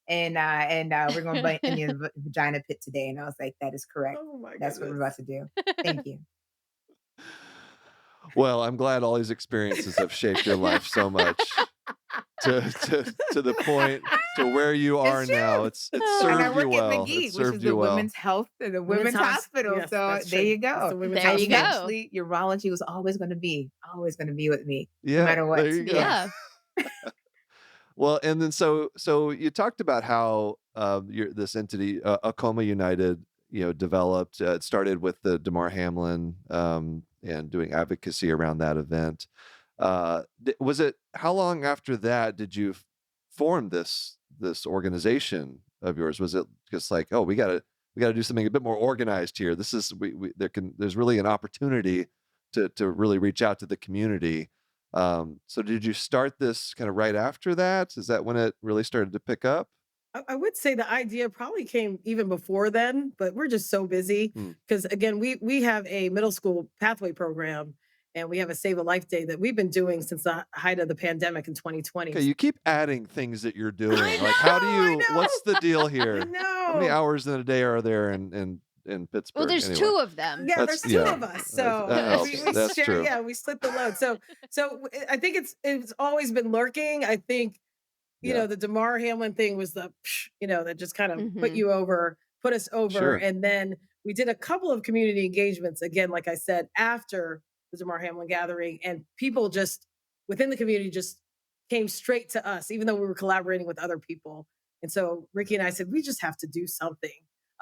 and we're going to in your vagina pit today. And I was like, that is correct. Oh my That's what we're goodness. about to do. Thank you. Well, I'm glad all these experiences have shaped your life so much to the point to where you are It's now. true. It's And I served you work at well. It's McGee, which is served the you well. women's health, the Women's women's hospital. Yes, So that's there true. you It's go. the women's There you hospital. go. Eventually, urology was always going to be with me, no Yeah, matter what. there you go. Yes. Yeah. Well, and then so you talked about how your this entity, Akoma United, developed. It started with the Damar Hamlin and doing advocacy around that event. Was it how long after that did you form this organization of yours? Was it just like, oh, we gotta do something a bit more organized here? This is there's really an opportunity to really reach out to the community. So did you start this kind of right after that? Is that when it really started to pick up? I would say the idea probably came even before then, but we're just so busy Hmm. because again, we have a middle school pathway program and we have a Save a Life Day that we've been doing since the height of the pandemic in 2020. Okay, you keep adding things that you're doing. Like, how do I you? know, What's the deal I here? How many know. hours in a day are there in Well, Pittsburgh? there's Anyway, 2 of them. Yeah, that's there's two yeah, of us, that so That's we helps. true. we That's share. true. Yeah, we split the load. I think it's always been lurking. I think Yeah, the Damar Hamlin thing was the, that just kind of Mhm. put us over. sure. And then we did a couple of community engagements, again, like I said, after the Damar Hamlin gathering. And people just within the community just came straight to us, even though we were collaborating with other people. And so Ricky and I said, we just have to do something.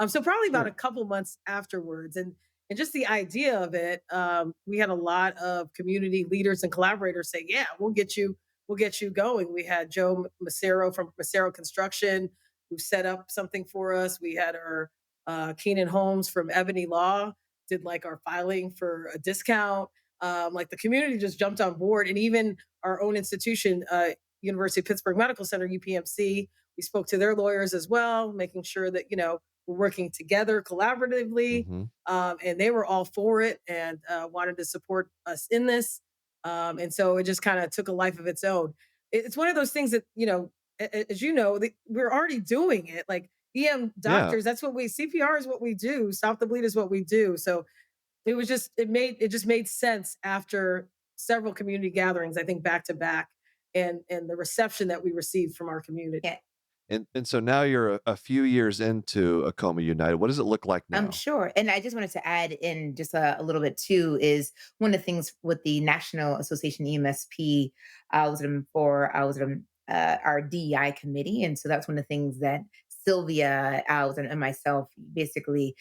So probably about a Sure. couple months afterwards. And just the idea of it, we had a lot of community leaders and collaborators say, yeah, we'll get you going. We had Joe Macero from Macero Construction who set up something for us. We had our Keenan Holmes from Ebony Law did like our filing for a discount. Like the community just jumped on board, and even our own institution, University of Pittsburgh Medical Center (UPMC), we spoke to their lawyers as well, making sure that we're working together collaboratively, Hmm. and they were all for it and wanted to support us in this. And so it just kind of took a life of its own. It's one of those things that, as you know, we're already doing it. Like EM Yeah. doctors, that's what CPR is what we do. Stop the bleed is what we do. So it just made sense after several community gatherings, I think back to back, and the reception that we received from our community. Yeah. And so now you're a few years into Acoma United. What does it look like I'm now? sure. And I just wanted to add in just a little bit too is one of the things with the National Association EMSP, I was on our DEI committee. And so that's one of the things that Sylvia Owusu and myself basically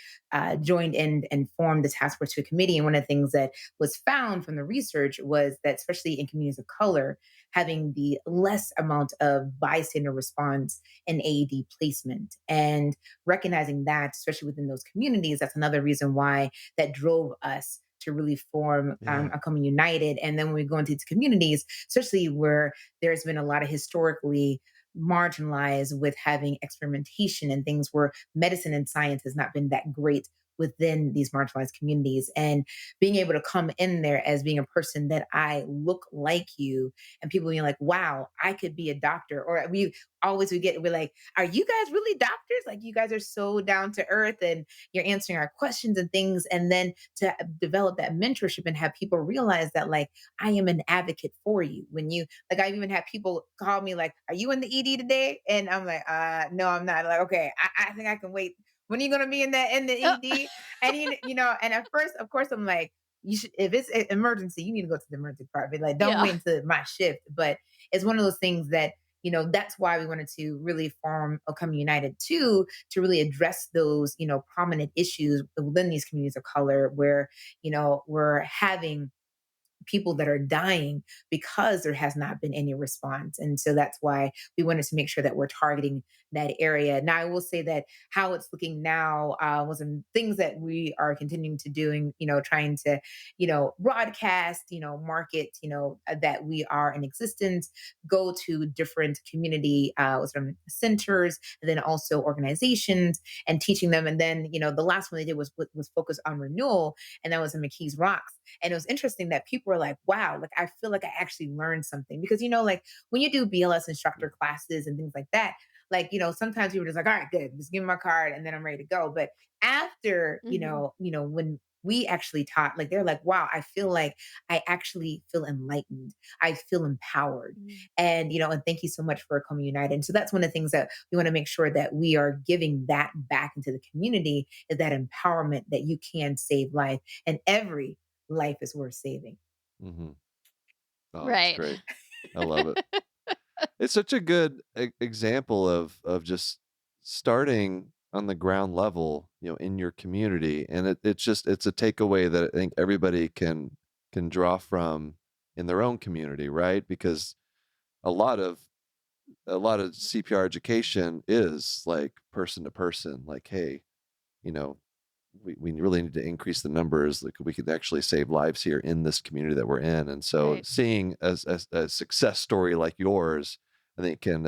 joined in and formed the task force to a committee. And one of the things that was found from the research was that, especially in communities of color, having the less amount of bystander response in AED placement. And recognizing that, especially within those communities, that's another reason why that drove us to really form Yeah. Akoma United. And then when we go into these communities, especially where there's been a lot of historically marginalized with having experimentation and things where medicine and science has not been that great within these marginalized communities, and being able to come in there as being a person that I look like you, and people being like, wow, I could be a doctor. Or we're like, are you guys really doctors? Like, you guys are so down to earth and you're answering our questions and things. And then to develop that mentorship and have people realize that, like, I am an advocate for you. When you, like, I even had people call me, like, are you in the ED today? And I'm like, no, I'm not. Like, okay, I think I can wait. When are you going to be in the Oh, ED? And, and at first, of course, I'm like, you should, if it's an emergency, you need to go to the emergency department. Like, don't yeah. wait until my shift. But it's one of those things that, that's why we wanted to really form Okama United too, to really address those, prominent issues within these communities of color where, we're having people that are dying because there has not been any response. And so that's why we wanted to make sure that we're targeting that area. Now, I will say that how it's looking now was some things that we are continuing to doing, trying to, broadcast, market, that we are in existence, go to different community centers, and then also organizations and teaching them. And then, the last one they did was focus on renewal, and that was in McKees Rocks. And it was interesting that people were like, wow, like I feel like I actually learned something because, like when you do BLS instructor classes and things like that, like, sometimes people are just like, all right, good, just give me my card and then I'm ready to go. But after, when we actually taught, like they're like, wow, I feel like I actually feel enlightened. I feel empowered. And thank you so much for Akoma United. And so that's one of the things that we want to make sure that we are giving that back into the community, is that empowerment that you can save life, and every life is worth saving. Mm-hmm. Oh, that's Right. great. I love it. It's such a good example of just starting on the ground level, in your community, and it's a takeaway that I think everybody can draw from in their own community, right? Because a lot of CPR education is like person to person, like, hey, you know, we really need to increase the numbers. Like we could actually save lives here in this community that we're in. And so Right. seeing a success story like yours, I think can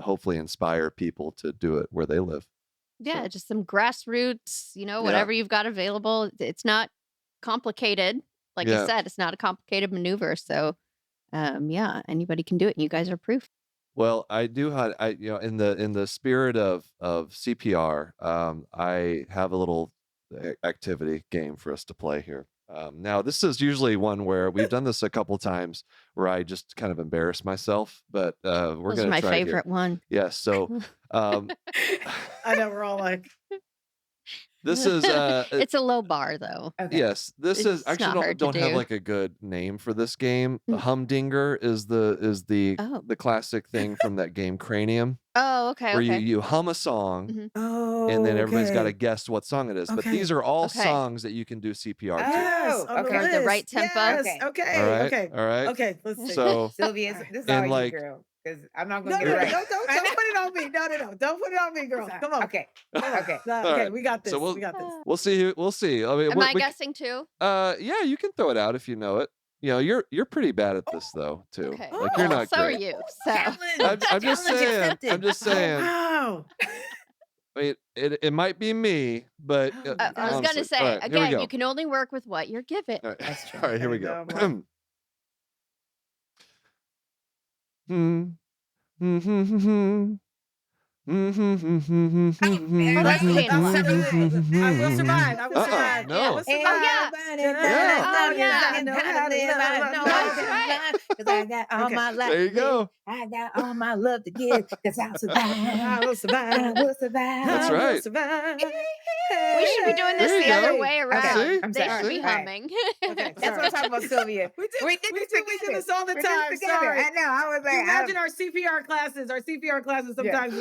hopefully inspire people to do it where they live. Yeah, So, just some grassroots, yeah, whatever you've got available. It's not complicated. Like I yeah. said, it's not a complicated maneuver. So, yeah, anybody can do it. And you guys are proof. Well, I do have, in the spirit of CPR, I have a little activity game for us to play here. Now, this is usually one where we've done this a couple times where I just kind of embarrass myself, but we're Those are going to my try it here. favorite one. Yes. So, um, I know we're all like, this is It's a low bar, though. Okay. yes, this is It's actually not hard to don't have do. like a good name for this game. Mm. Humdinger is the Oh. classic thing from that game Cranium, Oh, okay. where Okay. you hum a song. Mhm. oh, And then everybody's got to okay. guess what song it is. But Okay. these are all Okay. songs that you can do CPR to. Yes, Oh, on the okay. Or the right list. tempo. Yes. Okay. All Okay. right. Okay. All right. Okay. Let's see. So, Sylvia, this is and all you, like, girl, because I'm not No, going to no, get it no, right. don't put it on me. No. Don't put it on me, girl. Come on. Okay. Come on. Okay. No, all okay, right. we got this. So We got this. we'll see. We'll see. I mean, Am I guessing too? yeah, you can throw it out if you know it. You're pretty bad at this though too. Okay. Like you're Oh, not So are great. you. So. I'm just Challenge saying. accepted. I'm just Oh, saying. wow. I mean, it might be me, but Oh, I was honestly. gonna say All right, here we again. go. You can only work with what you're given. All right. That's true. All right, here we Okay, go. now I'm like- Oh, that's painful. I will survive. I will survive. No. I will survive. Oh, yeah. No, That's right. because I got all Okay. my life. There you go. I got all my love to give, because I'll I survive. will I survive. will survive. That's I will right. survive. We should be doing this There you the other go. way around. See? I'm They sorry. should be All right. humming. Okay, That's what I'm talking about, Sylvia. We We do together. this all the We did time. this together. Sorry. I know. I was Can you like, imagine our CPR classes? Our CPR classes Yeah. sometimes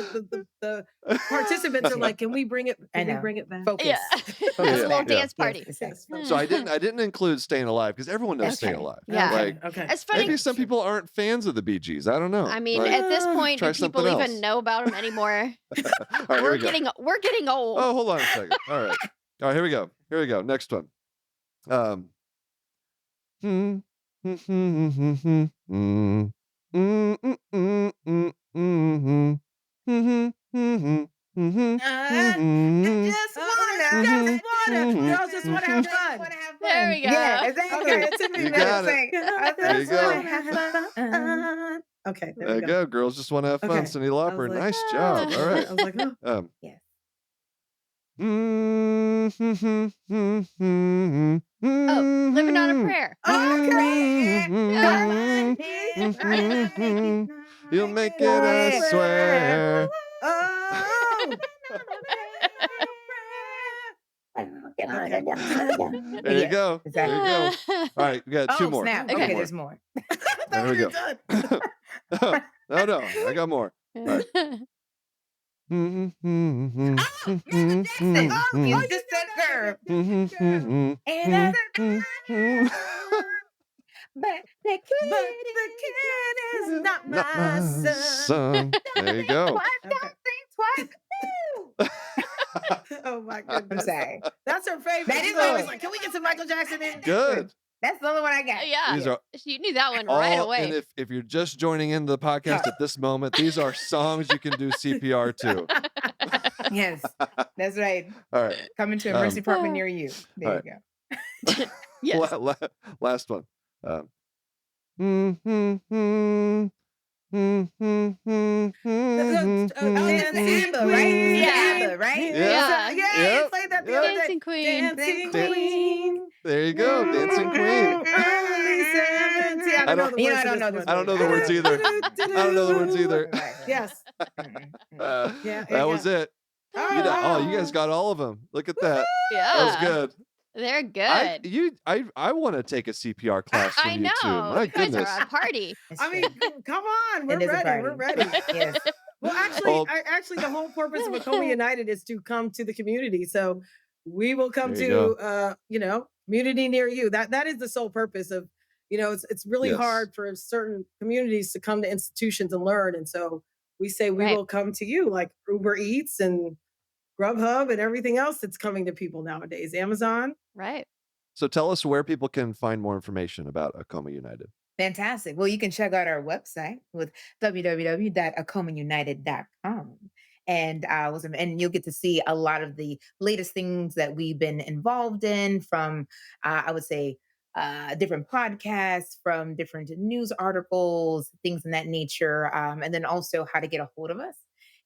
the participants are like, "Can we bring it? I Can we know. bring it back?" Focus. Yeah. Focus A little back. dance Yes, party. yes. So I didn't include Staying Alive because everyone knows Staying Okay. Alive. Yeah. Like Okay. It's funny. maybe some people aren't fans of the Bee Gees. I don't know. I mean, Like, at this point, try do people something even else. know about them anymore? all right, here we go. We're getting old. Oh, hold on a second. All right, here we go. Here we go. Next one. Girls just wanna have fun. There we go. Yeah, exactly. Okay. It took me a You minute got to it. think. There you go. Okay, There you go. Girls just want to have fun. Okay. Cyndi I was Lauper. like, Nice job. All right. I was like, oh. Yes. Oh, living on a prayer. You'll make it, I swear. Oh. There you go. There you go. All right, we got two Oh, more. snap. Two Okay, more. there's more. There we go. No, I got more. Yeah. You just said girl. And But the But kid the kid is not Not my my son. son. There you go. Okay. Don't think twice. Woo! Oh my I'm goodness. sorry. That's her favorite. That She's is always my like, can we get some Michael Jackson in? Good. That's the only one I got. Yeah. These are You knew that one right all, away. and if you're just joining into the podcast at this moment, these are songs you can do CPR to. Yes, that's right. All right. Coming to a mercy department near you. There all you go. Yes. Last one. Mm-hmm. Oh, that's Dancing ABBA, right? Queen. Yeah. ABBA, right? Yeah. Yeah, you played that the other day. Dancing Queen. Dancing Dan- Queen. There you go, Dancing Queen. Early 70s. I don't know the You know, words I to don't this know one. this I don't know the words either. I don't know the words either. Yes. That was it. You guys got all of them. Look at that. Yeah. That was good. They're good. I want to take a CPR class from I you too. know. My You guys goodness. are a party. I mean, come on. We're It is a ready. We're party. ready. Yes. Well, actually, Well- the whole purpose of Akoma United is to come to the community. So we will come There you to community near you. That is the sole purpose of, it's really Yes. hard for certain communities to come to institutions and learn. And so we say we Right. will come to you, like Uber Eats and Grubhub and everything else that's coming to people nowadays. Amazon. Right. So tell us where people can find more information about Akoma United. Fantastic. Well, you can check out our website with www.acomaunited.com. And you'll get to see a lot of the latest things that we've been involved in from, I would say, different podcasts, from different news articles, things in that nature, and then also how to get a hold of us.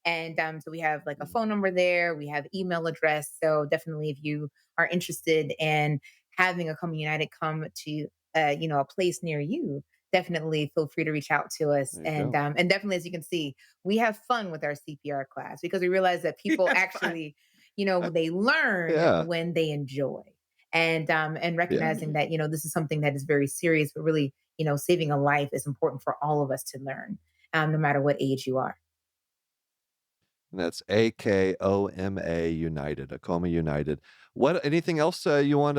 And so we have like a phone number there, we have email address. So definitely, if you are interested in having Akoma United come to a place near you, definitely feel free to reach out to us. There you And go. and definitely, as you can see, we have fun with our CPR class because we realize that people have fun. actually, they learn Yeah. when they enjoy. And recognizing that, this is something that is very serious, but really, saving a life is important for all of us to learn, no matter what age you are. And that's AKOMA United, Akoma United. Anything else you want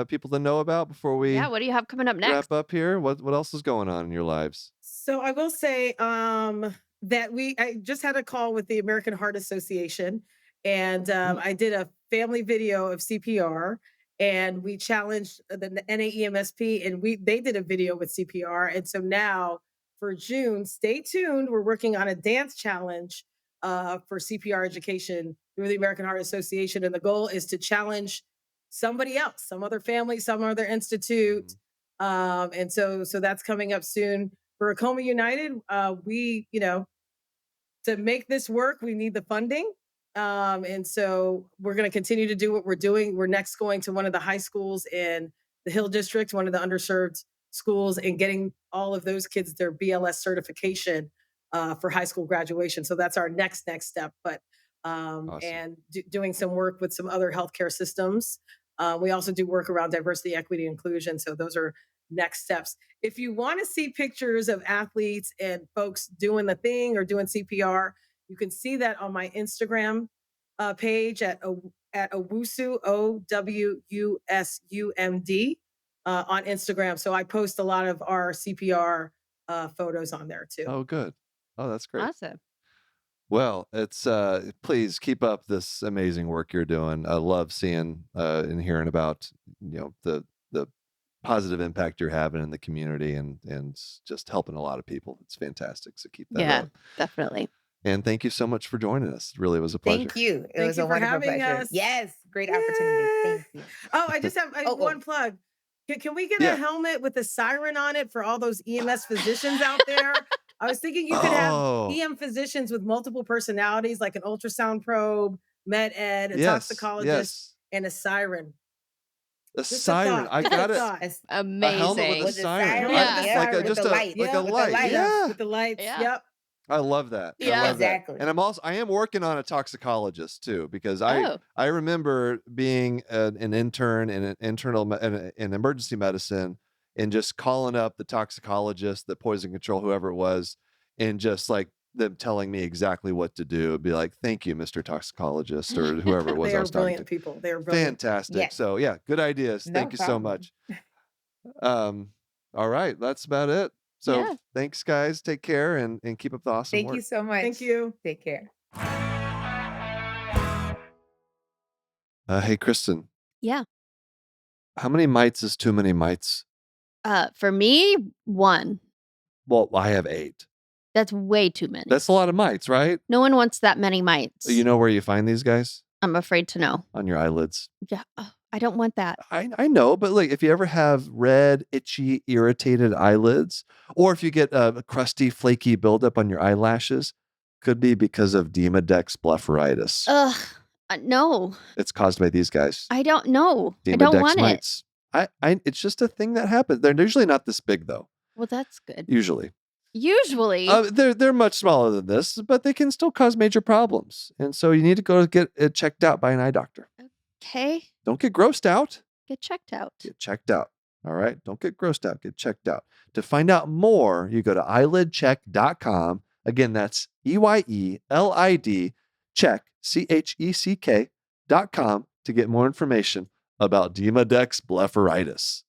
people to know about before we Yeah. What do you have coming up next? wrap up here? What else is going on in your lives? So I will say that I just had a call with the American Heart Association, and I did a family video of CPR, and we challenged the NAEMSP, and they did a video with CPR, and so now for June, stay tuned. We're working on a dance challenge for CPR education through the American Heart Association, and the goal is to challenge somebody else, some other family, some other institute. And so that's coming up soon. For Akoma United, to make this work, we need the funding. And so we're going to continue to do what we're doing. We're next going to one of the high schools in the Hill District, one of the underserved schools, and getting all of those kids their BLS certification for high school graduation. So that's our next step. But Awesome. and doing some work with some other healthcare systems. We also do work around diversity, equity, inclusion. So those are next steps. If you want to see pictures of athletes and folks doing the thing or doing CPR, you can see that on my Instagram page at Owusu, OWUSUMD, on Instagram. So I post a lot of our CPR photos on there too. Oh, good. Oh, that's great. Awesome. Well, it's please keep up this amazing work you're doing. I love seeing and hearing about the positive impact you're having in the community and just helping a lot of people. It's fantastic. So keep that Yeah, up. definitely. And thank you so much for joining us. It really was a pleasure. Thank you. It Thank was you a for wonderful having pleasure. us. Yes, great opportunity. Thank you. Oh, I just have one plug. Can we get Yeah. a helmet with a siren on it for all those EMS physicians out there? I was thinking you could have EM physicians with multiple personalities, like an ultrasound probe, med ed, a toxicologist, and a siren. A Just a siren. thought. I Just a got it. thought. It's A helmet with a With the siren. siren, yeah, Like with just the a light. like Yeah, a with the light. light. Yeah. With the lights. Yeah. Yep. I love that. Yeah. I love that. Exactly. And I am working on a toxicologist too, because Oh. I remember being an intern in in emergency medicine and just calling up the toxicologist, the poison control, whoever it was, and just like them telling me exactly what to do. It'd be like, "Thank you, Mr. Toxicologist," or whoever it was They I are was talking brilliant to. people. They are brilliant. Fantastic. Yeah. So yeah, good ideas. No Thank you so problem. much. Um, All right. That's about it. So Yeah. thanks, guys. Take care and keep up the awesome Thank work. you so much. Thank you. Take care. Hey, Kristen, Yeah. how many mites is too many mites? For me, 1. Well, I have 8. That's way too many. That's a lot of mites, right? No one wants that many mites. You know where you find these guys? I'm afraid to know. On your eyelids. Yeah. Oh, I don't want that. I know, but like if you ever have red, itchy, irritated eyelids, or if you get a crusty, flaky buildup on your eyelashes, could be because of Demodex blepharitis. Ugh. No. It's caused by these guys. I don't know. I Demodex don't want it. mites. It's just a thing that happens. They're usually not this big though. Well, that's good. Usually. Usually. They're much smaller than this, but they can still cause major problems. And so you need to go get it checked out by an eye doctor. Okay. Don't get grossed out. Get checked out. Get checked out. All right. Don't get grossed out. Get checked out. To find out more, you go to eyelidcheck.com. Again, that's EYELID check, CHECK.com to get more information about Demodex blepharitis.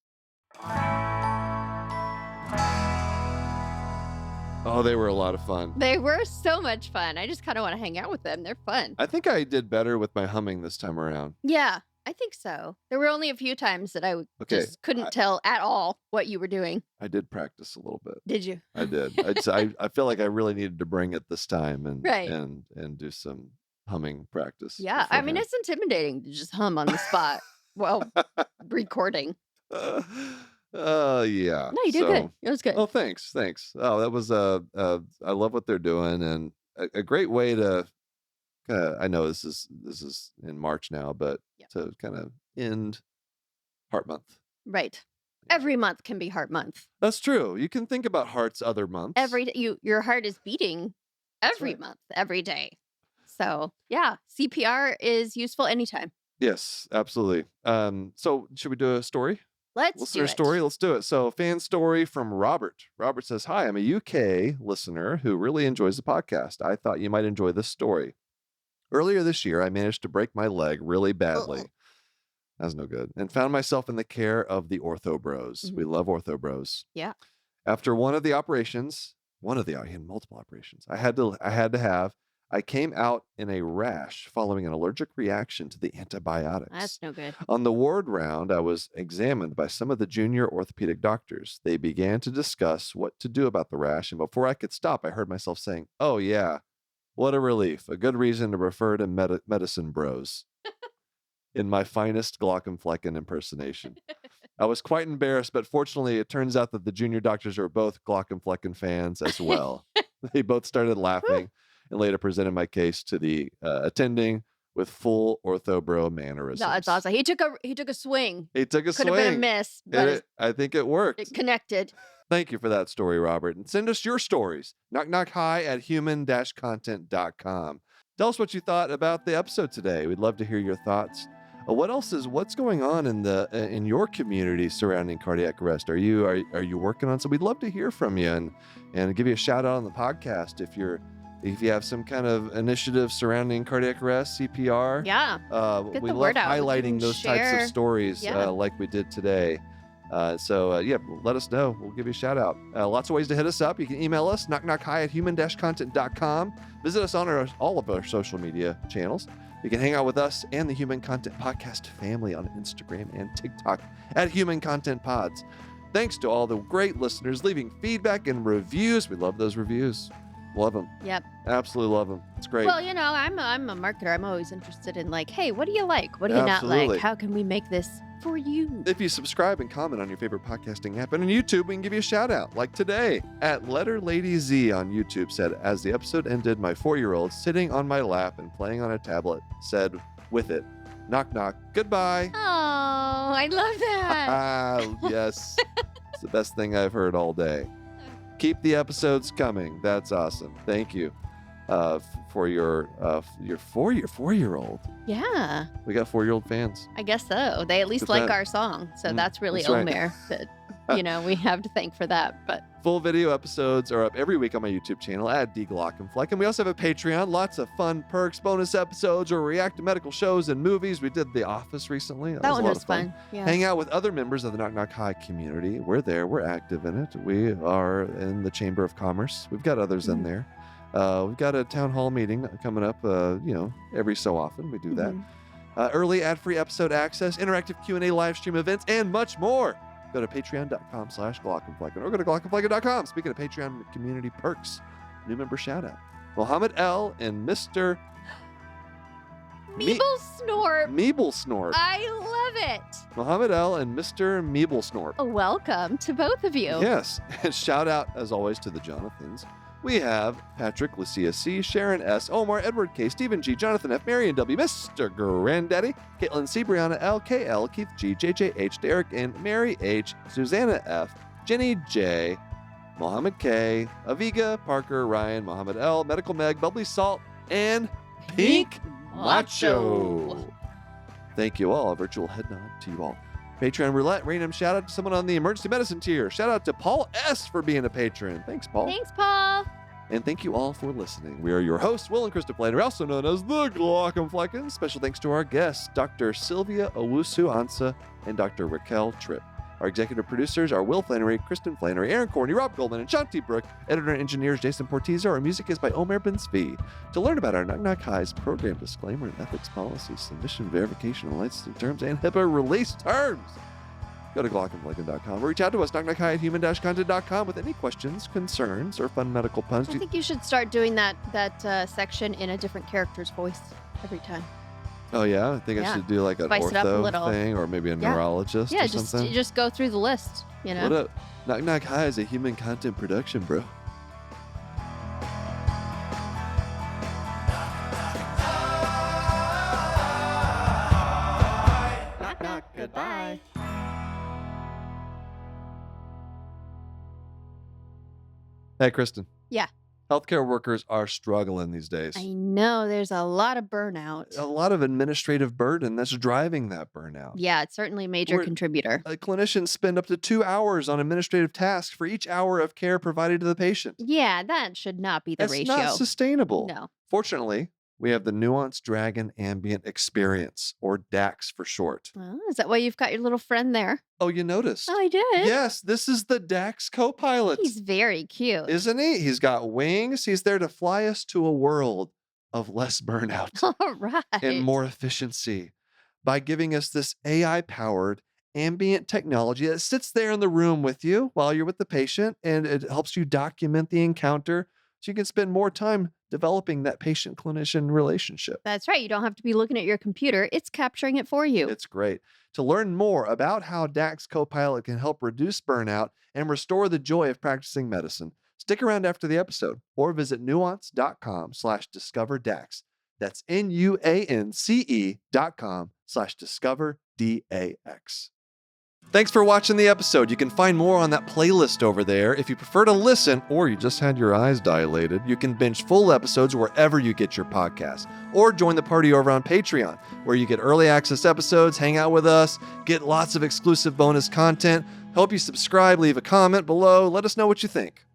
Oh, they were a lot of fun. They were so much fun. I just kind of want to hang out with them. They're fun. I think I did better with my humming this time around. Yeah, I think so. There were only a few times that I just couldn't tell at all what you were doing. I did practice a little bit. Did you? I did. I feel like I really needed to bring it this time and Right. and do some humming practice. Yeah, I mean, beforehand. it's intimidating to just hum on the spot while recording. Yeah. No, you did good. It was good. Oh, thanks. Oh, that was I love what they're doing, and a great way to I know this is in March now, but Yeah. to kind of end Heart Month. Right. Every month can be Heart Month. That's true. You can think about hearts other months. Your heart is beating every right. month, every day. So yeah, CPR is useful anytime. Yes, absolutely. So should we do a story? Let's do Listener it. story. Let's do it. So, fan story from Robert. Robert says, "Hi, I'm a UK listener who really enjoys the podcast. I thought you might enjoy this story. Earlier this year, I managed to break my leg really badly. Ugh. That's no good. And found myself in the care of the ortho bros. Mhm. We love ortho bros. Yeah. After he had multiple operations. I came out in a rash following an allergic reaction to the antibiotics. That's no good. On the ward round, I was examined by some of the junior orthopedic doctors. They began to discuss what to do about the rash, and before I could stop, I heard myself saying, 'Oh yeah, what a relief. A good reason to refer to medicine bros.' In my finest Glaucomflecken impersonation. I was quite embarrassed, but fortunately, it turns out that the junior doctors are both Glaucomflecken fans as well. They both started laughing and later presented my case to the attending with full ortho bro mannerisms. No, it's awesome. He took a swing. He took a Could have been a swing. miss, but I think it worked. it connected. Thank you for that story, Robert. And send us your stories. knockknockhi@human-content.com. Tell us what you thought about the episode today. We'd love to hear your thoughts. What's going on in your community surrounding cardiac arrest? Are you working on some? We'd love to hear from you and give you a shout out on the podcast if you have some kind of initiative surrounding cardiac arrest, CPR. Yeah. We the love word out. highlighting those types Share. of stories Yeah. like we did today. Let us know. We'll give you a shout out. Lots of ways to hit us up. You can email us, knockknockhi@human-content.com. Visit us on all of our social media channels. You can hang out with us and the Human Content Podcast family on Instagram and TikTok @HumanContentPods. Thanks to all the great listeners leaving feedback and reviews. We love those reviews. Love them. Yep. Absolutely love them. It's great. Well, I'm a marketer. I'm always interested in hey, what do you like? What do you Absolutely. not like? How can we make this for you? If you subscribe and comment on your favorite podcasting app and on YouTube, we can give you a shout out. Like today, @LetterLadyZ on YouTube said, "As the episode ended, my 4-year-old sitting on my lap and playing on a tablet said with it, 'Knock knock, goodbye.'" Oh, I love that. Yes. It's the best thing I've heard all day. Keep the episodes coming. That's awesome. Thank you for your 4-year-old. Yeah, We got 4-year-old fans. I guess so. They at least Look at like that. our song, so that's really That's right. Omer that we have to thank for that. But Full video episodes are up every week on my YouTube channel at Glaucomfleckens. We also have a Patreon, lots of fun perks, bonus episodes, or react to medical shows and movies. We did The Office recently. that was one a lot was of fun. fun. Yeah. Hang out with other members of the Knock Knock High community. We're there. We're active in it. We are in the Chamber of Commerce. We've got others in there. We've got a town hall meeting coming up, every so often. We do that. Early ad-free episode access, interactive Q&A live stream events, and much more. Go to patreon.com/Glaucomflecken or go to glaucomflecken.com. Speaking of Patreon community perks, new member shout out. Mohammed L. and Mr. Meeble Snort. Meeble Snort. I love it. Mohammed L. and Mr. Meeble Snort. Welcome to both of you. Yes. And shout out, as always, to the Jonathans. We have Patrick, Lucia C., Sharon S., Omar, Edward K., Stephen G., Jonathan F., Marion W., Mr. Granddaddy, Caitlin C., Brianna L., KL, Keith G., JJ H., Derek N., Mary H., Susanna F., Jenny J., Mohammed K., Aviga, Parker, Ryan, Mohammed L., Medical Meg, Bubbly Salt, and Pink Macho. Thank you all. A virtual head nod to you all. Patreon roulette, random shout out to someone on the emergency medicine tier. Shout out to Paul S. for being a patron. Thanks, Paul. Thanks, Paul. And thank you all for listening. We are your hosts, Will and Krista Flannery, also known as the Glaucomfleckens. Special thanks to our guests, Dr. Sylvia Owusu-Ansah and Dr. Rickquel Tripp. Our executive producers are Will Flannery, Kristen Flannery, Aaron Corney, Rob Goldman, and Shanti Brooke. Editor and engineers Jason Portiza. Our music is by Omer Ben Zvi. To learn about our Knock Knock High's program disclaimer and ethics policy, submission verification and licensing terms, and HIPAA release terms, go to glaucomflecken.com or reach out to us, knockknockhigh@human-content.com with any questions, concerns, or fun medical puns. I think you should start doing that section in a different character's voice every time. Oh, yeah? I think I should do like an Spice it up a ortho little. thing or maybe a neurologist or something. just go through the list, What up? Knock Knock High is a human content production, bro. Knock, knock, goodbye. Hey, Kristen. Yeah. Healthcare workers are struggling these days. I know there's a lot of burnout. A lot of administrative burden that's driving that burnout. Yeah, it's certainly a major contributor. Clinicians spend up to 2 hours on administrative tasks for each hour of care provided to the patient. Yeah, that should not be the That's ratio. not sustainable. No. Fortunately, we have the Nuanced Dragon Ambient Experience, or DAX for short. Well, is that why you've got your little friend there? Oh, you noticed? Oh, I did. Yes, this is the DAX co-pilot. He's very cute. Isn't he? He's got wings. He's there to fly us to a world of less burnout All right. and more efficiency by giving us this AI-powered ambient technology that sits there in the room with you while you're with the patient, and it helps you document the encounter so you can spend more time developing that patient-clinician relationship. That's right. You don't have to be looking at your computer. It's capturing it for you. It's great. To learn more about how DAX Copilot can help reduce burnout and restore the joy of practicing medicine, stick around after the episode or visit nuance.com/discoverdax. That's nuance.com/discoverdax. Thanks for watching the episode. You can find more on that playlist over there. If you prefer to listen or you just had your eyes dilated, you can binge full episodes wherever you get your podcasts. Or join the party over on Patreon, where you get early access episodes, hang out with us, get lots of exclusive bonus content. Help you subscribe, leave a comment below. Let us know what you think.